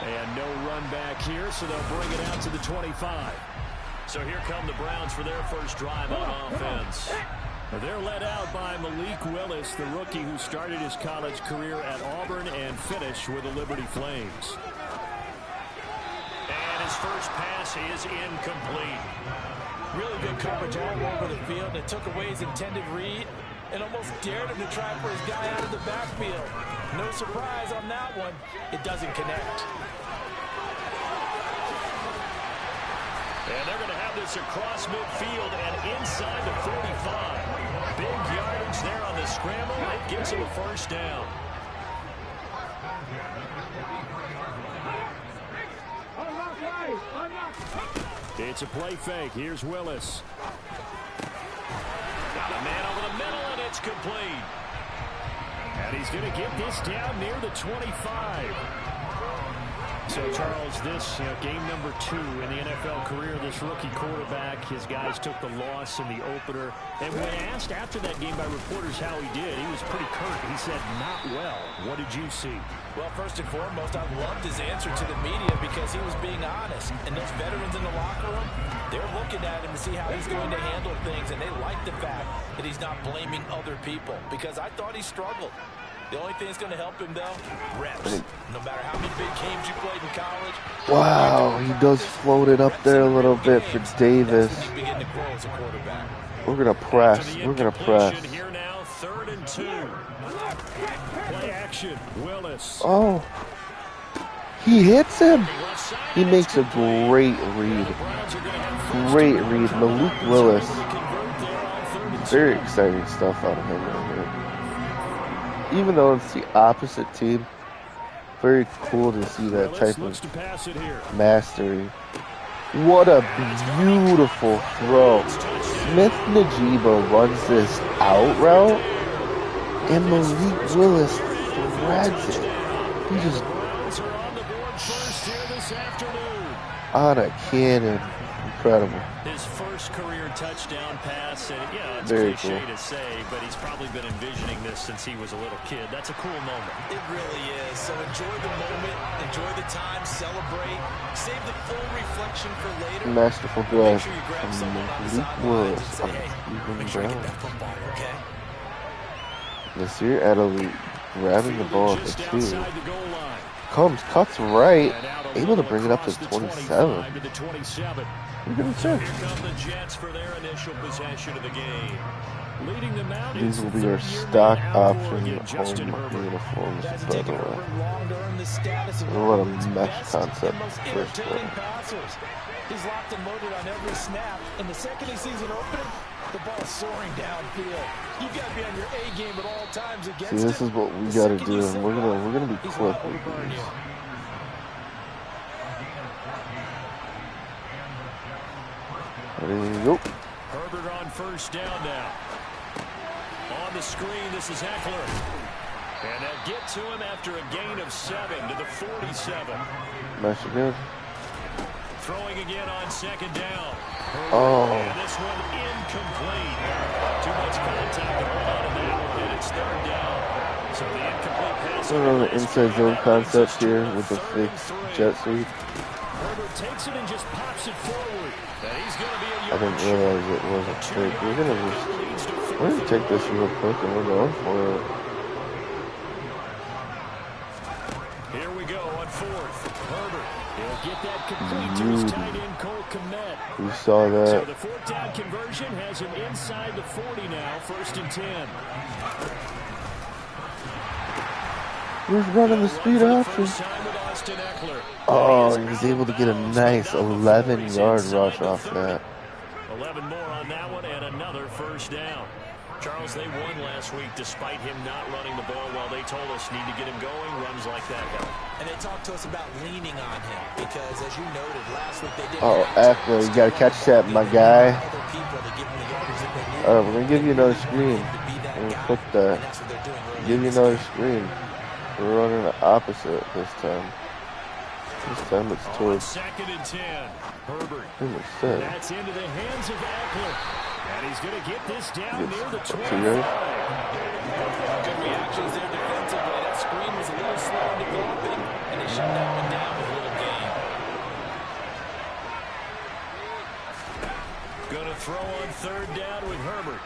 And no run back here, so they'll bring it out to the 25. So here come the Browns for their first drive on offense. They're led out by Malik Willis, the rookie who started his college career at Auburn and finished with the Liberty Flames. And his first pass is incomplete. Really good coverage all over the field. It took away his intended read and almost dared him to try for his guy out of the backfield. No surprise on that one. It doesn't connect. And they're going to have this across midfield and inside the 45. Big yardage there on the scramble. It gives him a first down. It's a play fake. Here's Willis. Got a man over the middle, and it's complete. And he's going to get this down near the 25. So, Charles, this game number 2 in the NFL career, this rookie quarterback, his guys took the loss in the opener. And when asked after that game by reporters how he did, he was pretty curt. He said, not well. What did you see? Well, first and foremost, I loved his answer to the media because he was being honest. And those veterans in the locker room, they're looking at him to see how he's going to handle things. And they like the fact that he's not blaming other people because I thought he struggled. The only thing that's going to help him, though, reps. No matter how many big games you played in college. Wow, he does float it up there a little bit for Davis. We're going to press. We're going to press. Here now, 3rd and 2. Play action, Willis. Oh, he hits him. He makes a great read. Great read. Malik Willis. Very exciting stuff out of him right here. Even though it's the opposite team, very cool to see that type of mastery. What a beautiful throw. Smith-Njigba runs this out route, and Malik Willis threads it. He just on a cannon. Incredible. His first career touchdown pass, and yeah, it's very cliche cool to say, but he's probably been envisioning this since he was a little kid. That's a cool moment. It really is. So enjoy the moment, enjoy the time, celebrate, save the full reflection for later. Masterful drive Sure you grab from someone on the Malik sideline Willis. and say, hey, make sure you get that football, okay? This year, Adelie grabbing the ball at the Just 2. outside the goal line. Combs cuts right, And out able to little bring it up to across the 27. 25 to the 27. Look at him, Here come the Jets for their initial possession of the game. Leading them out. These will be our third-year stock man out for option Oregon, Justin home Herbert. uniforms, That's by the taken way. Herbert long to earn the status of What a one of the mesh best concept and most first entertaining quarter. passers. He's locked and loaded on every snap, and the second he sees an opening, the ball's soaring downfield. You've got to be on your A game at all times against See, this him. is what we The got to second do, you and say we're that, gonna be he's quick liable to with burn these. you. Ready, go. Herbert on first down now. On the screen, this is Eckler. And they'll get to him after a gain of 7 to the 47. Mesh again. Throwing again on second down. Oh. And this one incomplete. Too much contact to hold on to that one, and it's 3rd down. So the incomplete pass. We're on the inside zone concept here with the fixed jet sweep. Herbert takes it and just pops it forward. And he's going to be a I didn't realize it wasn't fake. We're gonna take this real quick and we're going for it. Here we go on 4th. Herbert, he'll get that complete to his tight end, Cole Kmet. We saw So that. the 4th down conversion has him inside the 40 now, 1st and 10. We're running the speed option. Oh, he was able to get a nice 11-yard rush off that. 11 more on that one and another first down. Charles, they won last week despite him not running the ball. While they told us need to get him going, runs like that help. And they talked to us about leaning on him because, as you noted, last week they didn't. Oh, Eckler, you gotta catch that, my guy. Alright, we're gonna give you another screen. We're gonna click that. Give you another screen. We're running the opposite this time. This time it's towards. 2nd and 10. Herbert. That's That's into the hands of Eckler. And he's going to get this down near the 25. Good reactions there defensively. That screen was a little slow in developing, and they shut that one down with a little gain. Going to throw on third down with Herbert.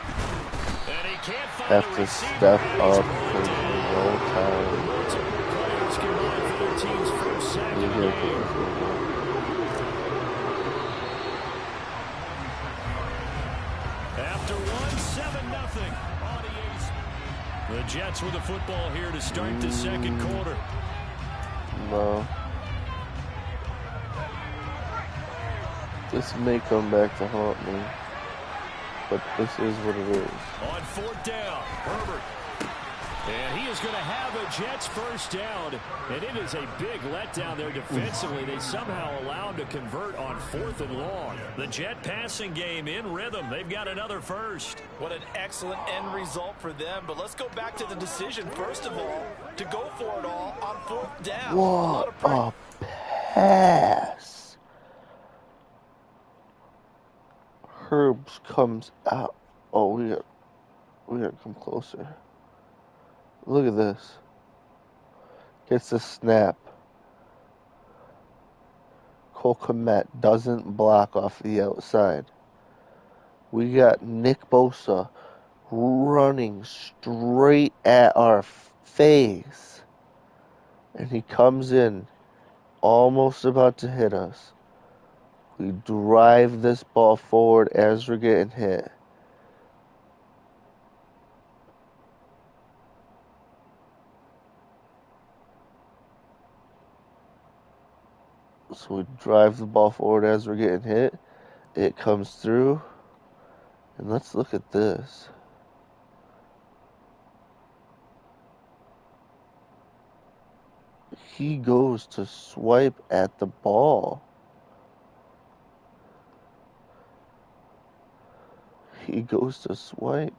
And he can't find Have the to receiver. step up for the whole time. Two players combined for their team's first sack of the game. After 1-7-0 on the ace. The Jets with the football here to start the second quarter. No. This may come back to haunt me, but this is what it is. On fourth down, Herbert. And he is going to have a Jets first down. And it is a big letdown there defensively. They somehow allow him to convert on fourth and long. The Jet passing game in rhythm. They've got another first. What an excellent end result for them. But let's go back to the decision, first of all, to go for it all on fourth down. What a pass. Herbs comes out. Oh, we gotta come closer. Look at this. Gets the snap. Cole Kmet doesn't block off the outside. We got Nick Bosa running straight at our face. And he comes in almost about to hit us. We drive this ball forward as we're getting hit. So we drive the ball forward as we're getting hit. It comes through. And let's look at this. He goes to swipe at the ball. He goes to swipe.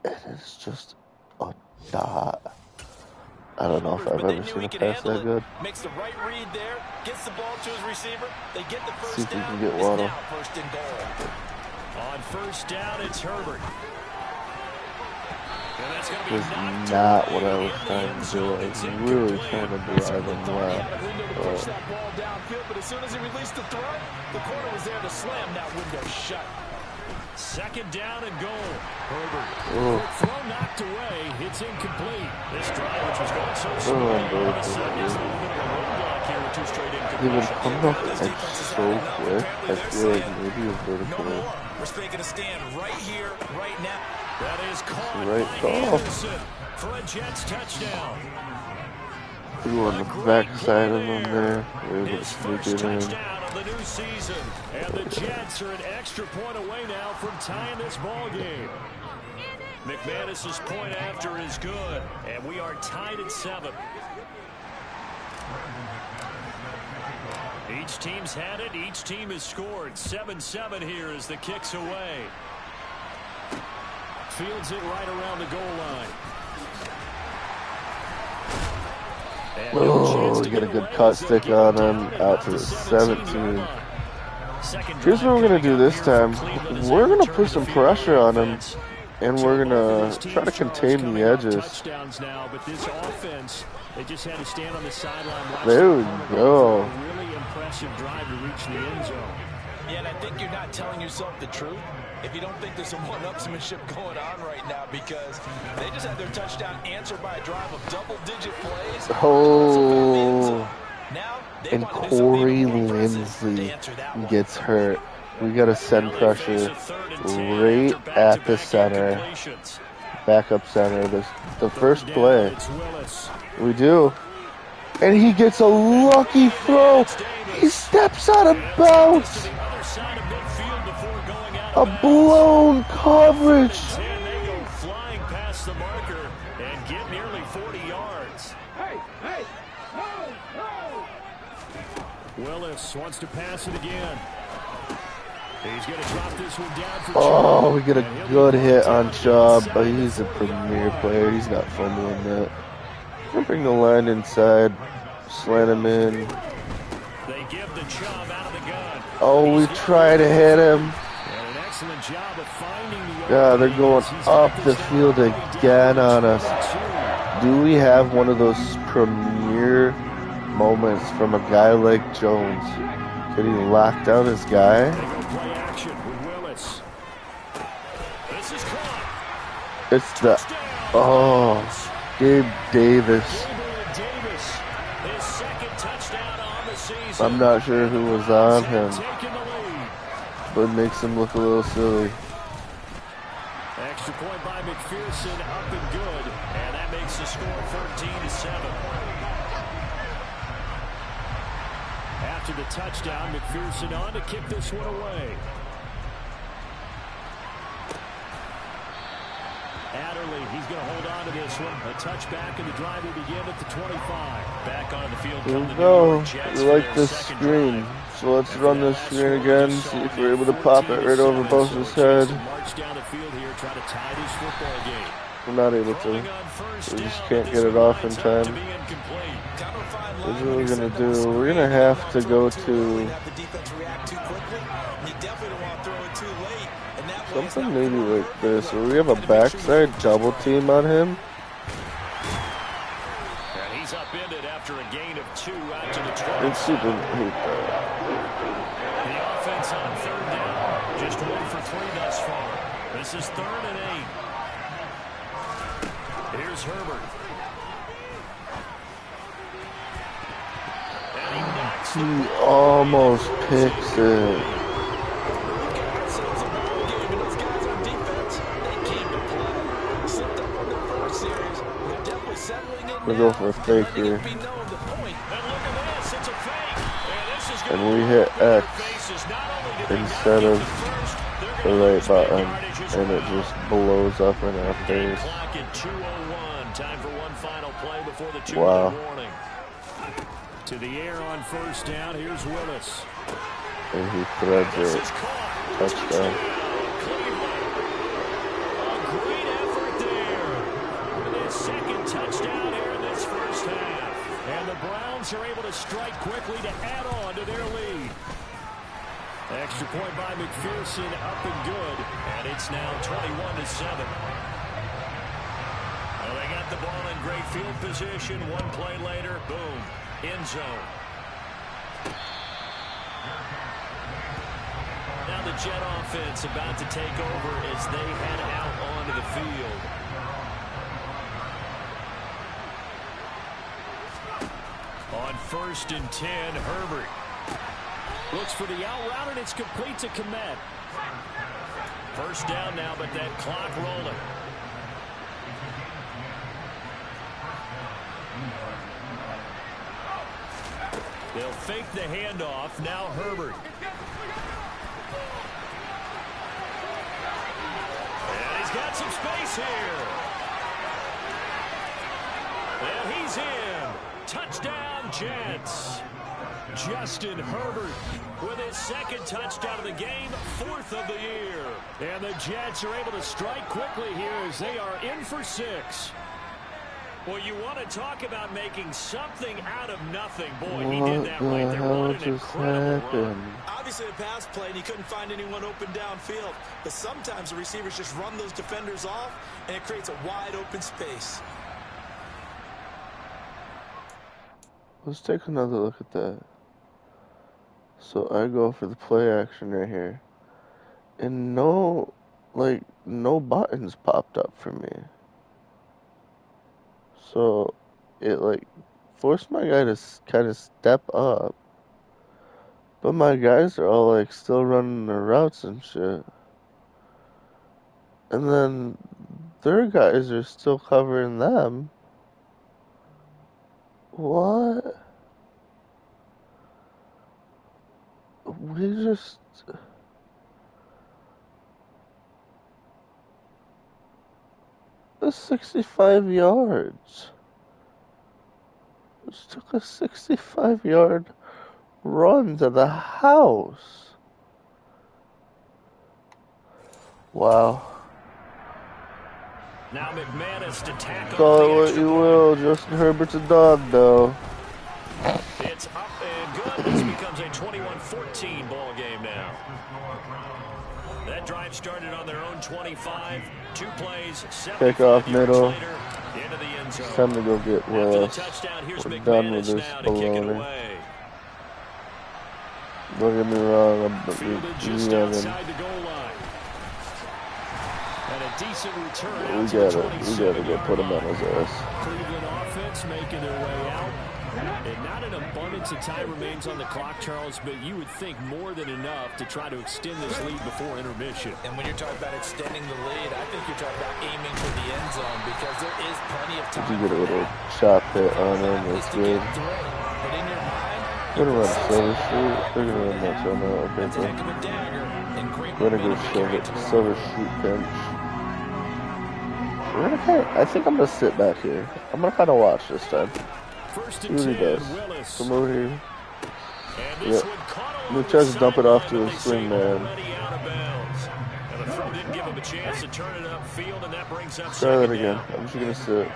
And it's just a dot. I don't know if I've ever seen a pass that good. Makes the right read there, gets the ball to his receiver. They get the first See if we down. can get It's Waddle. now first and goal. On first down, it's Herbert. And that's going to be Was knocked not away what I was in the trying end to do. zone. I It's was really incomplete. trying to drive him left. Push that ball downfield, but as soon as he released the throw, the corner was there to slam that window shut. Second down and goal. Herbert. Oh. Throw knocked away. It's incomplete. This drive, which was going so Oh, smooth, all of a baby. sudden is a little bit of a roadblock here with two straight He would incompletions. come off the edge so quick. I feel like maybe a No vertical. more. We're making a stand right here, right now. That is caught Right by call. Anderson for a Jets touchdown. Threw on the backside of him there. We're able to His sneak first it in. touchdown of the new season. And the Jets are an extra point away now from tying this ball game. McManus's point after is good, and we are tied at 7. Each team's had it. Each team has scored. 7-7 here as the kick's away. Fields it right around the goal line. And no Oh, chance we to get a get good away cut as they'll stick get on down him and out at to the 17-yard 17. line. Second Here's what we're drive going to do coming up this here time. for Cleveland as We're they going to return put to some the pressure field on him. offense. And So we're both of going these to try to teams, Charles, contain coming the off edges. touchdowns now, but this offense, they just had to stand on the sideline. watch There their we opponent go. go through a really impressive drive to reach the end zone. Yeah, and I think you're not telling yourself the truth if you don't think there's some one-upsmanship going on right now, because they just had their touchdown answered by a drive of double-digit plays. Oh. Now, they And want to do something Corey even more impressive to Lindsey answer that one. gets hurt. We got to send Now they pressure face a 3rd and 10 right after at the back-to-back center. incompletions. Backup center. The first Third down, play. it's Willis. We do. And he gets a lucky throw. He steps out of bounds. To the other side of midfield before going out A of bounds. blown coverage. 10, they go flying past the marker and get nearly 40 yards. Willis wants to pass it again. He's going to drop this one down for Oh, Chubb. we get a And he'll be good hit brought on down Chubb. for But the he's a second. premier player. He's not fumbling that. We'll bring the line inside. Slant him in. They give the Chubb out of the gun. Oh, we try to hit him. And an excellent job of finding the God, they're going up the field again on us. Do we have one of those premier moments from a guy like Jones? Could he lock down his guy? They go play action with Willis. This is caught. It's the Gabe Davis. His second touchdown on the season. I'm not sure who was on him, but it makes him look a little silly. Extra point by McPherson, up and good, and that makes the score 14-7. After the touchdown, McPherson on to kick this one away. Adderley, he's going to hold on to this one. A touchback, and the drive will begin at the 25. Back on the field. Here we go. We like this screen. So let's run this screen again, see if we're able to pop it right over Bosa's head. We're not able to. We just can't get it off in time. Here's what we're going to do. We're going to have to go to something maybe like this, where we have a backside double team on him. And he's upended after a gain of 2 out to the 12. It's super hate that. The offense on third down. Just 1 for 3 thus far. This is 3rd and 8. Here's Herbert. And he knocks He almost picks it. We'll go for a fake here. And we hit X instead of the right button, and it just blows up in our face. Wow. To the air on first down, here's Willis. And he threads it. Touchdown. Great effort there. With his second touchdown here in this first half. And the Browns are able to strike quickly to add on to their lead. Extra point by McPherson, up and good. And it's now 21-7. Well, they got the ball in great field position. One play later, boom, end zone. Now the Jet offense about to take over as they head out onto the field. On 1st and 10, Herbert looks for the out route, and it's complete to Komet. First down now, but that clock rolling. They'll fake the handoff. Now Herbert. And he's got some space here. And he's in. Touchdown, Jets. Justin Herbert with his second touchdown of the game, 4th of the year. And the Jets are able to strike quickly here as they are in for 6. Well, you want to talk about making something out of nothing. Boy, he did that right there. What an incredible run. Obviously a pass play, and he couldn't find anyone open downfield. But sometimes the receivers just run those defenders off, and it creates a wide open space. Let's take another look at that. So I go for the play action right here. And no buttons popped up for me. So it forced my guy to kind of step up. But my guys are all still running their routes and shit. And then their guys are still covering them. What? We just... That's 65 yards. Just took a 65-yard run to the house. Wow. Now McManus to tackle. Call it what you will. Justin Herbert's a dog, though. It's up and good. It's because 14 ball game now. That drive started on their own 25. 2 plays, 75 yards later, into the end zone. It's time to go get Willis. We're done with this baloney. Don't get me wrong, I'm just outside the goal line. And a decent return. We gotta go put him on his ass. Cleveland offense making their way out. And not an abundance of time remains on the clock, Charles, but you would think more than enough to try to extend this lead before intermission. And when you're talking about extending the lead, I think you're talking about aiming for the end zone because there is plenty of time. Did you get a little chop hit on him? That's good. But in your mind, we're gonna run Silver Street. They're gonna run that show now. Okay, that's a heck of a dagger. And great we're gonna go Silver Street bench. I think I'm gonna sit back here. I'm gonna kind of watch this time. First See what he does. Willis. Come over here. Yep. He tries to dump it off to his swing man. And the throw didn't give him a chance to turn it upfield, and that brings up try that again. I'm just gonna sit.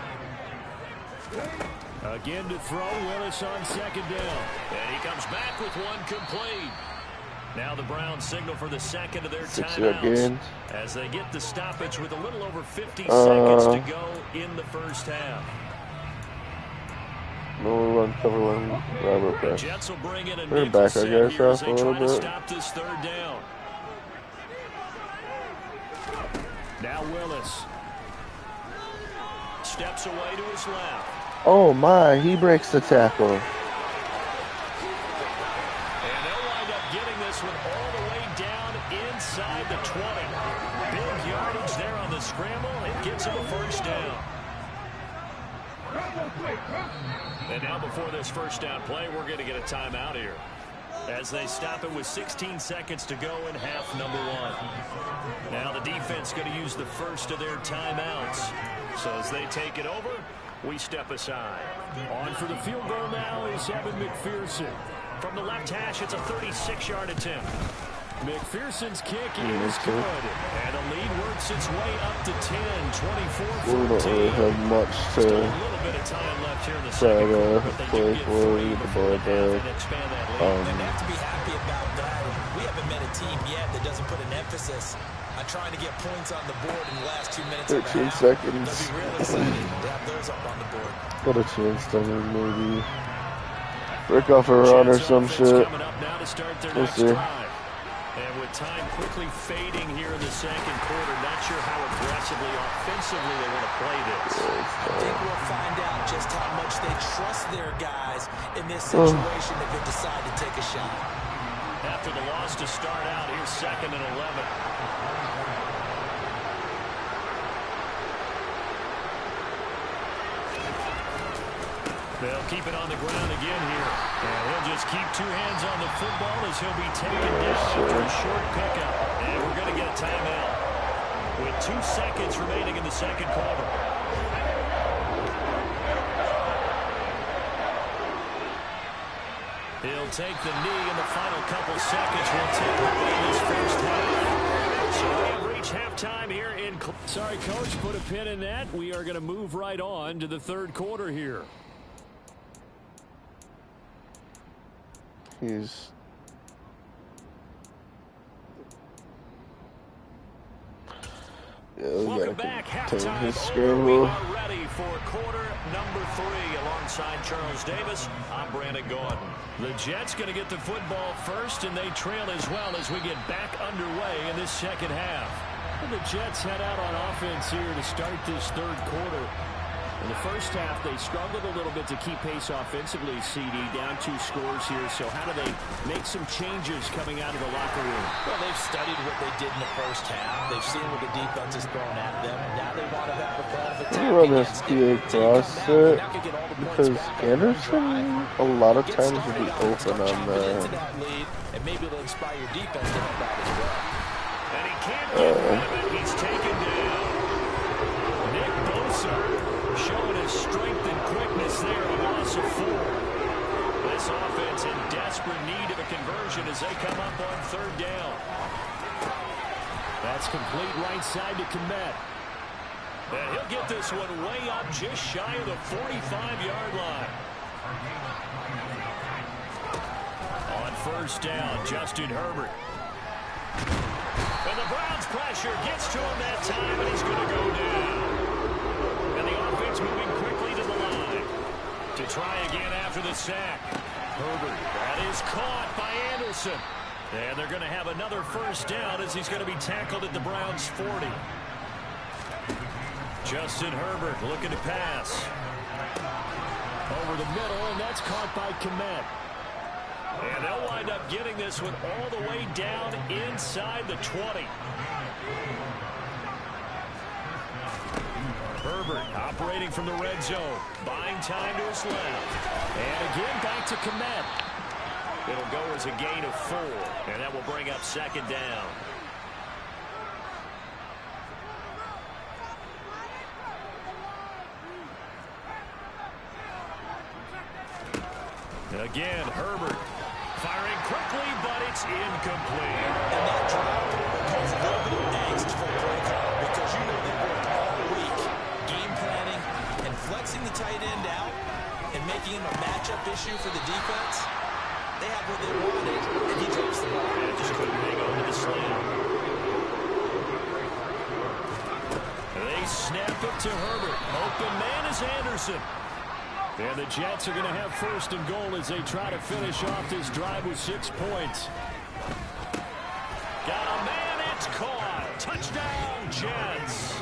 Again to throw, Willis on second down. And he comes back with one complete. Now the Browns signal for the second of their timeouts as they get the stoppage with a little over 50 seconds to go in the first half. No run, cover one, Robert press. Jets will bring in a we're back our guys off a little bit. Stop this third down. Now Willis steps away to his left. Oh my, he breaks the tackle. And they'll wind up getting this one all the way down inside the 20. Big yardage there on the scramble. It gets him a first down. And now before this first down play, we're going to get a timeout here as they stop it with 16 seconds to go in half number 1. Now the defense going to use the first of their timeouts. So as they take it over, we step aside. On for the field goal now is Evan McPherson. From the left hash, it's a 36-yard attempt. McPherson's kick is good. And the lead works its way up to 10, 24-14. We don't really have much to Still a little bit of time left here in the second quarter, but they play do get for. We get the ball back. and expand that lead. And they have to be happy about that. We haven't met a team yet that doesn't put an emphasis on trying to get points on the board in the last 2 minutes. 13 seconds. They'll be real excited to have those up on the board. Got a chance to maybe break off a run or some shit. We'll see. And with time quickly fading here in the second quarter, not sure how aggressively, offensively they want to play this. I think we'll find out just how much they trust their guys in this situation if they decide to take a shot. After the loss to start out, here's 2nd and 11. They'll keep it on the ground again here. And he'll just keep 2 hands on the football as he'll be taken down after a short pickup. And we're going to get a timeout with 2 seconds remaining in the second quarter. He'll take the knee in the final couple seconds. We'll take away this first half. So we have reached halftime here in... Sorry, Coach, put a pin in that. We are going to move right on to the third quarter here. He's Welcome back. Halftime. We are ready for quarter number 3 alongside Charles Davis. I'm Brandon Gordon. The Jets going to get the football first, and they trail as well as we get back underway in this second half. And the Jets head out on offense here to start this third quarter. In the first half, they struggled a little bit to keep pace offensively, CD, down 2 scores here. So how do they make some changes coming out of the locker room? Well, they've studied what they did in the first half. They've seen what the defense is throwing at them. Now they want to have a plan of attack. Run this PA cross set because Anderson a lot of times would be open on that. And maybe it'll inspire your defense to help out as well. And he can't get rid of it. He's taken down. Nick Bosa showing his strength and quickness there, a loss of 4. This offense in desperate need of a conversion as they come up on third down. That's complete right side to Komet. And he'll get this one way up just shy of the 45-yard line. On first down, Justin Herbert. And the Browns' pressure gets to him that time, and he's going to go down. And the offense moving quickly to the line to try again after the sack. Herbert, that is caught by Anderson. And they're going to have another first down as he's going to be tackled at the Browns' 40. Justin Herbert looking to pass. Over the middle, and that's caught by Kmet. And they'll wind up getting this one all the way down inside the 20. Herbert operating from the red zone. Buying time to his left. And again back to Kmet. It'll go as a gain of 4. And that will bring up second down. Again, Herbert firing quickly, but it's incomplete. And that drop caused a little bit of angst for Brady because you know they worked all week game planning and flexing the tight end out and making him a matchup issue for the defense. They had what they wanted, and he drops the ball. And just couldn't hang on to the slam. They snap it to Herbert. Open man is Anderson. And the Jets are going to have first and goal as they try to finish off this drive with 6 points. Got a man, it's caught. Touchdown, Jets.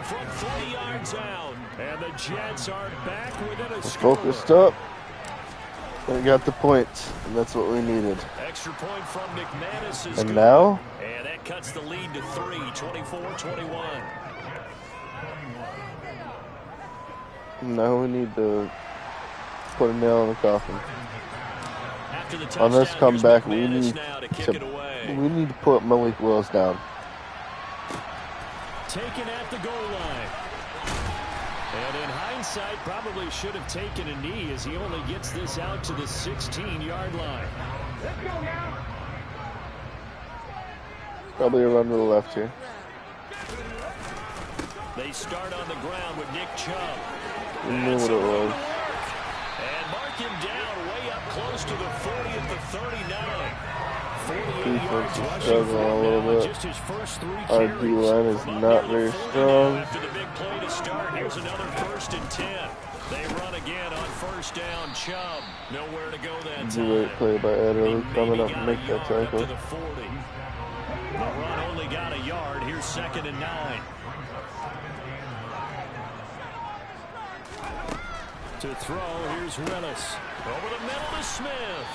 From 30 yards out. And the Jets are back within a score. Focused up. We got the points, and that's what we needed. Extra point from McManus is and good. now? And that cuts the lead to 3, 24-21. Now we need to put a nail in the coffin. After the On this touchdown, comeback, here's we McManus need now to kick it away. we need to put Malik Willis down. Taken at the goal line. And in hindsight, probably should have taken a knee as he only gets this out to the 16-yard line. Probably a run to the left here. They start on the ground with Nick Chubb. We knew what it was. And mark him down way up close to the 40 at the 39. 48 Defense yards is rushing struggling for a him little now in bit. just his first 3 Our carries. D-line is From not up near very the 40 strong. now after the big play to start. Here's another 1st and 10. They run again on first down. Chubb nowhere to go that time. Great play by Ederle coming up and make that tackle. To the 40. The run only got a yard. Here's 2nd and 9. To throw, here's Willis. Over the middle to Smith.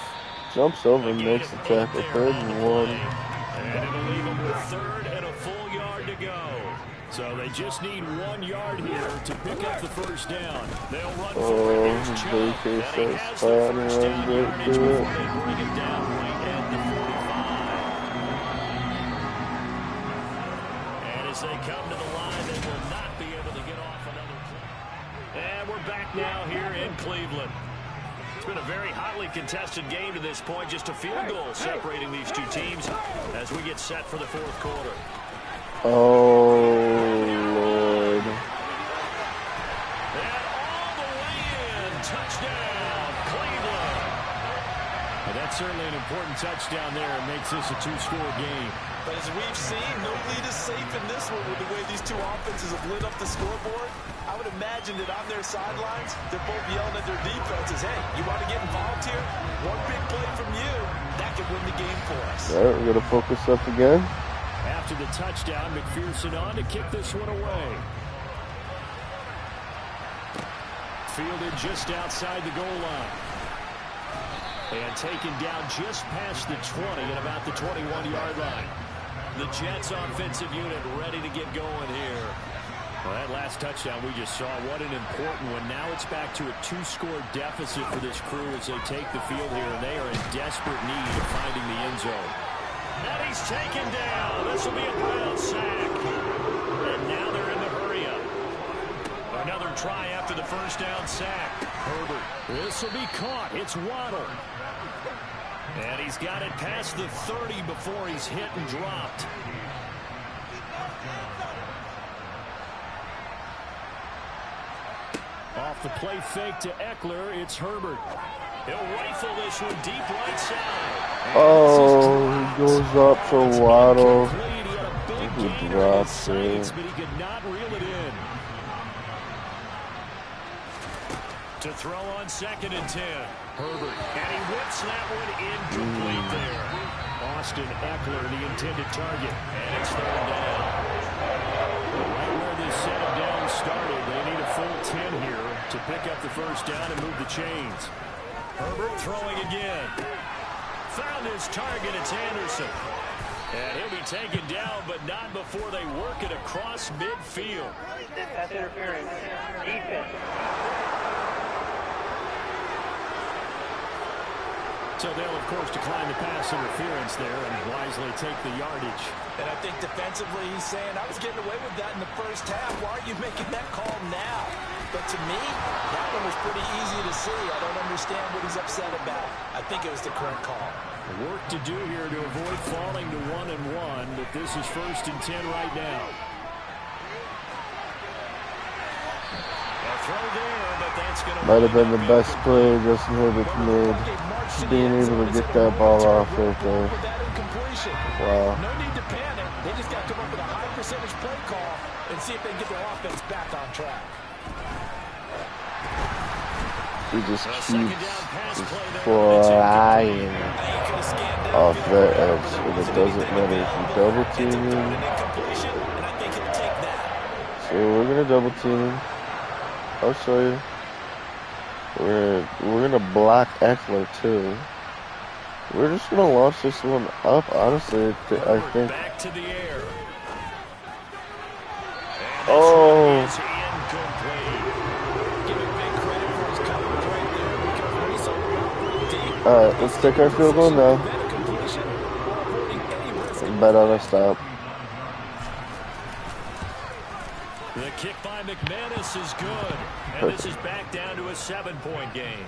Jumps over and makes the tackle. 3rd and 1. And it'll leave them with 3rd and a full yard to go. So they just need 1 yard here to pick up the first down. They'll run forward. Here's Chubb. And he has the first down yardage before they bring it down right at the 45. And as they come to the line, they will not be able to get off another play. And we're back now here in Cleveland. It's been a very hotly contested game to this point. Just a field goal separating these two teams as we get set for the 4th quarter. Oh, Lord. And all the way in. Touchdown, Cleveland. Well, that's certainly an important touchdown there. It makes this a 2-score game. But as we've seen, no lead is safe in this one with the way these two offenses have lit up the scoreboard. I would imagine that on their sidelines, they're both yelling at their defenses, hey, you want to get involved here? One big play from you, that could win the game for us. All right, we're going to focus up again. After the touchdown, McPherson on to kick this one away. Fielded just outside the goal line. And taken down just past the 20 at about the 21-yard line. The Jets offensive unit ready to get going here. Well, that last touchdown we just saw, what an important one. Now it's back to a 2-score deficit for this crew as they take the field here, and they are in desperate need of finding the end zone. And he's taken down. This will be a Brown sack. And now they're in the hurry-up. Another try after the first down sack. Herbert. This will be caught. It's Waddle. And he's got it past the 30 before he's hit and dropped. Off Off the play fake to Eckler, it's Herbert. He'll rifle this one deep right side. Oh, he goes up for Waddle. He drops it. But he could not reel it in. To throw on 2nd and 10. Herbert, and he whips that one incomplete there. Austin Eckler, the intended target, and it's 3rd down. Right where this set of downs started, they need a full 10 here to pick up the 1st down and move the chains. Herbert throwing again. Found his target, it's Anderson. And he'll be taken down, but not before they work it across midfield. That's interference. Defense. So they'll, of course, decline the pass interference there and wisely take the yardage. And I think defensively he's saying, I was getting away with that in the 1st half. Why are you making that call now? But to me, that one was pretty easy to see. I don't understand what he's upset about. I think it was the correct call. Work to do here to avoid falling to 1-1, but this is 1st and 10 right now. A throw there, but that's going to Might have been the best play Justin Herbert made. Being able to get that ball off right there. Wow. No need to panic. They just got to come up with a high percentage play call and see if they can get their offense back on track. He just keeps flying off that edge, and it doesn't matter if you double team him. So we're gonna double team him. I'll show you. We're gonna block Eckler too. We're just gonna launch this one up. Honestly, I think. Back to the air. Oh. Alright, let's take our field goal now. Bet on a stop. The kick by McManus is good. And this is back down to a 7-point game.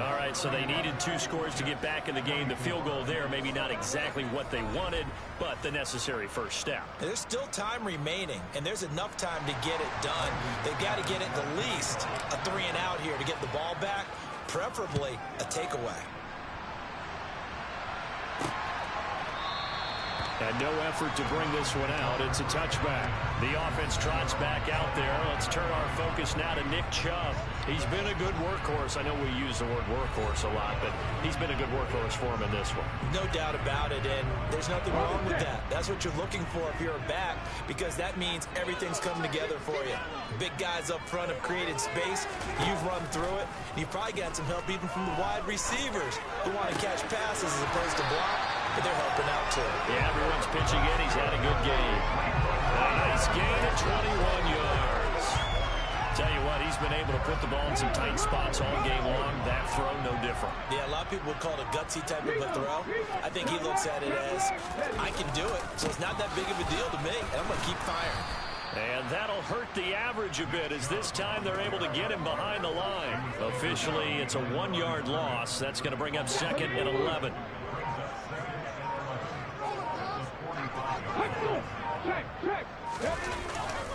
All right, so they needed 2 scores to get back in the game. The field goal there, maybe not exactly what they wanted, but the necessary first step. There's still time remaining, and there's enough time to get it done. They've got to get it at least a 3-and-out here to get the ball back, preferably a takeaway. And no effort to bring this one out. It's a touchback. The offense trots back out there. Let's turn our focus now to Nick Chubb. He's been a good workhorse. I know we use the word workhorse a lot, but he's been a good workhorse for him in this one. No doubt about it, and there's nothing wrong with that. That's what you're looking for if you're a back, because that means everything's coming together for you. Big guys up front have created space. You've run through it. You've probably got some help even from the wide receivers who want to catch passes as opposed to block, but they're helping out too. Yeah, everyone's pitching in. He's had a good game. A nice gain of 21 yards. Tell you what, he's been able to put the ball in some tight spots all game long. That throw, no different. Yeah, a lot of people would call it a gutsy type of a throw. I think he looks at it as, I can do it, so it's not that big of a deal to me, and I'm going to keep firing. And that'll hurt the average a bit, as this time they're able to get him behind the line. Officially, it's a 1-yard loss. That's going to bring up 2nd and 11.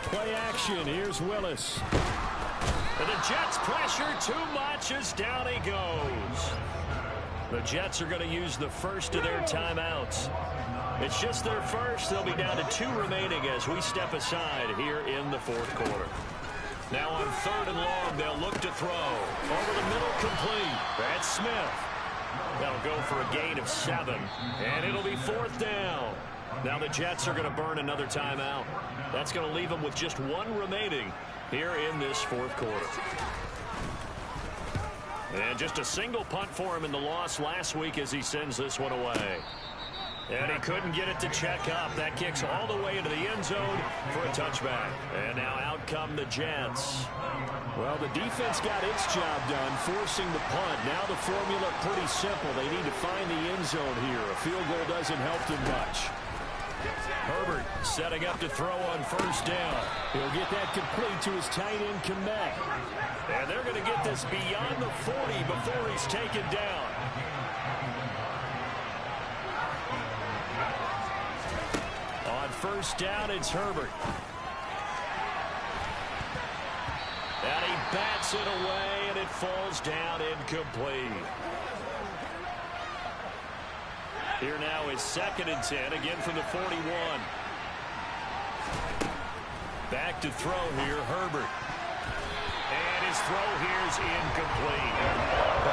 Play action. Here's Willis. And the Jets pressure too much as down he goes. The Jets are going to use the first of their timeouts. It's just their first. They'll be down to 2 remaining as we step aside here in the 4th quarter. Now on 3rd and long, they'll look to throw. Over the middle, complete. That's Smith. That'll go for a gain of 7. And it'll be 4th down. Now the Jets are going to burn another timeout. That's going to leave them with just 1 remaining here in this 4th quarter. And just a single punt for him in the loss last week as he sends this one away. And he couldn't get it to check up. That kicks all the way into the end zone for a touchback. And now out come the Jets. Well, the defense got its job done, forcing the punt. Now the formula pretty simple. They need to find the end zone here. A field goal doesn't help them much. Herbert setting up to throw on 1st down. He'll get that complete to his tight end, Kmet. And they're going to get this beyond the 40 before he's taken down. On 1st down, it's Herbert. And he bats it away, and it falls down incomplete. Here now is 2nd and 10, again from the 41. Back to throw here, Herbert. And his throw here is incomplete.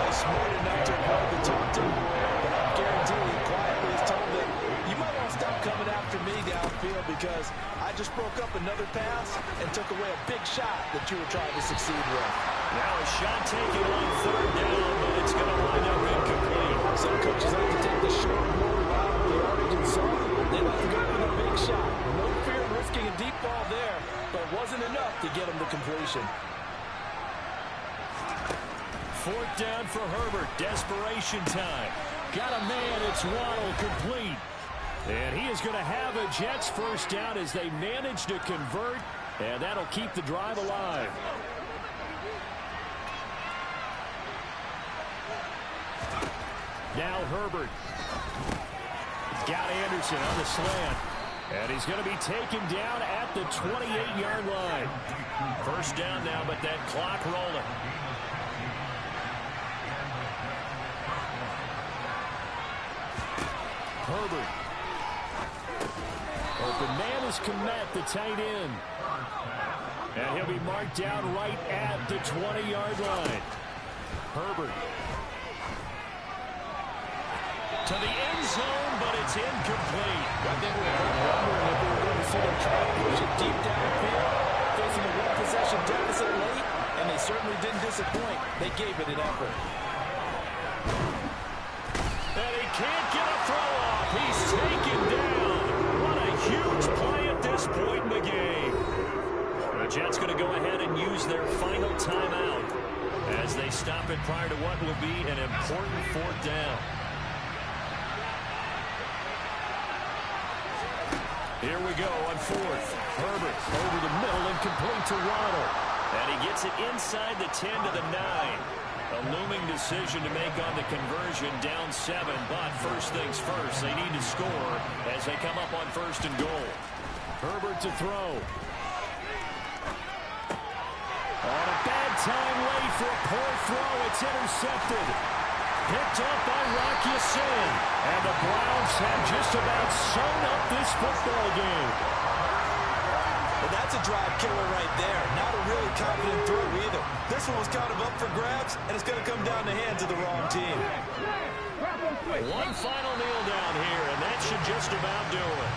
He's smart enough to know the talk to him, but I guarantee he quietly has told them, you might want to stop coming after me downfield because I just broke up another pass and took away a big shot that you were trying to succeed with. Now a shot taken on 3rd down, but it's going to wind up incomplete. Some coaches like to take the short road route. They already saw it. They like to go for the big shot. No fear of risking a deep ball there, but it wasn't enough to get him to completion. 4th down for Herbert. Desperation time. Got a man. It's Waddle, complete. And he is going to have a Jets first down as they manage to convert, and that'll keep the drive alive. Now Herbert. Got Anderson on the slant. And he's going to be taken down at the 28-yard line. First down now, but that clock rolling. Herbert. Open man is Komet, the tight end. And he'll be marked down right at the 20-yard line. Herbert. To the end zone, but it's incomplete. I think we were wondering if we were going to see them try to push it deep downfield, facing a one-possession deficit late, and they certainly didn't disappoint. They gave it an effort. And he can't get a throw off. He's taken down. What a huge play at this point in the game. The Jets going to go ahead and use their final timeout as they stop it prior to what will be an important 4th down. Here we go on 4th. Herbert over the middle and complete to Waddle. And he gets it inside the 10 to the 9. A looming decision to make on the conversion, down 7. But first things first, they need to score as they come up on 1st and goal. Herbert to throw. On a bad time late for a poor throw. It's intercepted. Picked up by Rock Ya-Sin. And the Browns have just about sewn up this football game. Well, that's a drive killer right there. Not a really confident throw either. This one was kind of up for grabs, and it's going to come down the hands of the wrong team. One final kneel down here, and that should just about do it.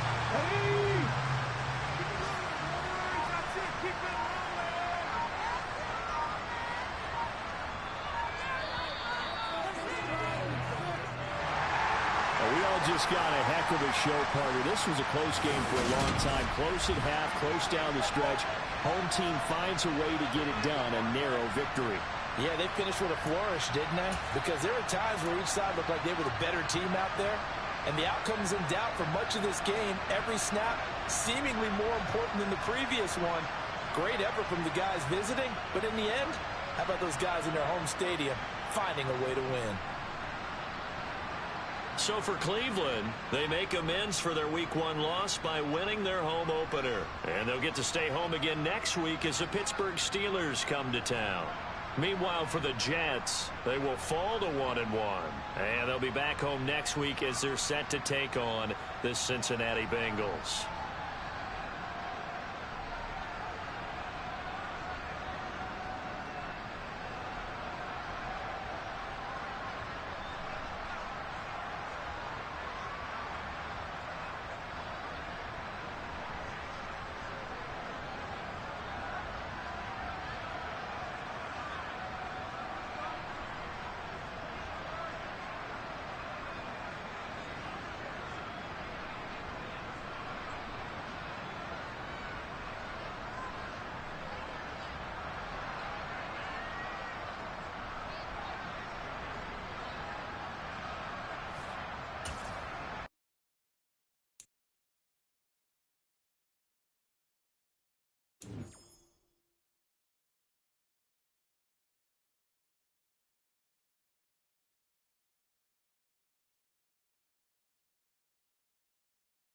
We all just got a heck of a show, partner. This was a close game for a long time. Close at half, close down the stretch. Home team finds a way to get it done, a narrow victory. Yeah, they finished with a flourish, didn't they? Because there were times where each side looked like they were the better team out there. And the outcome's in doubt for much of this game. Every snap seemingly more important than the previous one. Great effort from the guys visiting. But in the end, how about those guys in their home stadium finding a way to win? So for Cleveland, they make amends for their Week 1 loss by winning their home opener. And they'll get to stay home again next week as the Pittsburgh Steelers come to town. Meanwhile, for the Jets, they will fall to 1-1. And they'll be back home next week as they're set to take on the Cincinnati Bengals.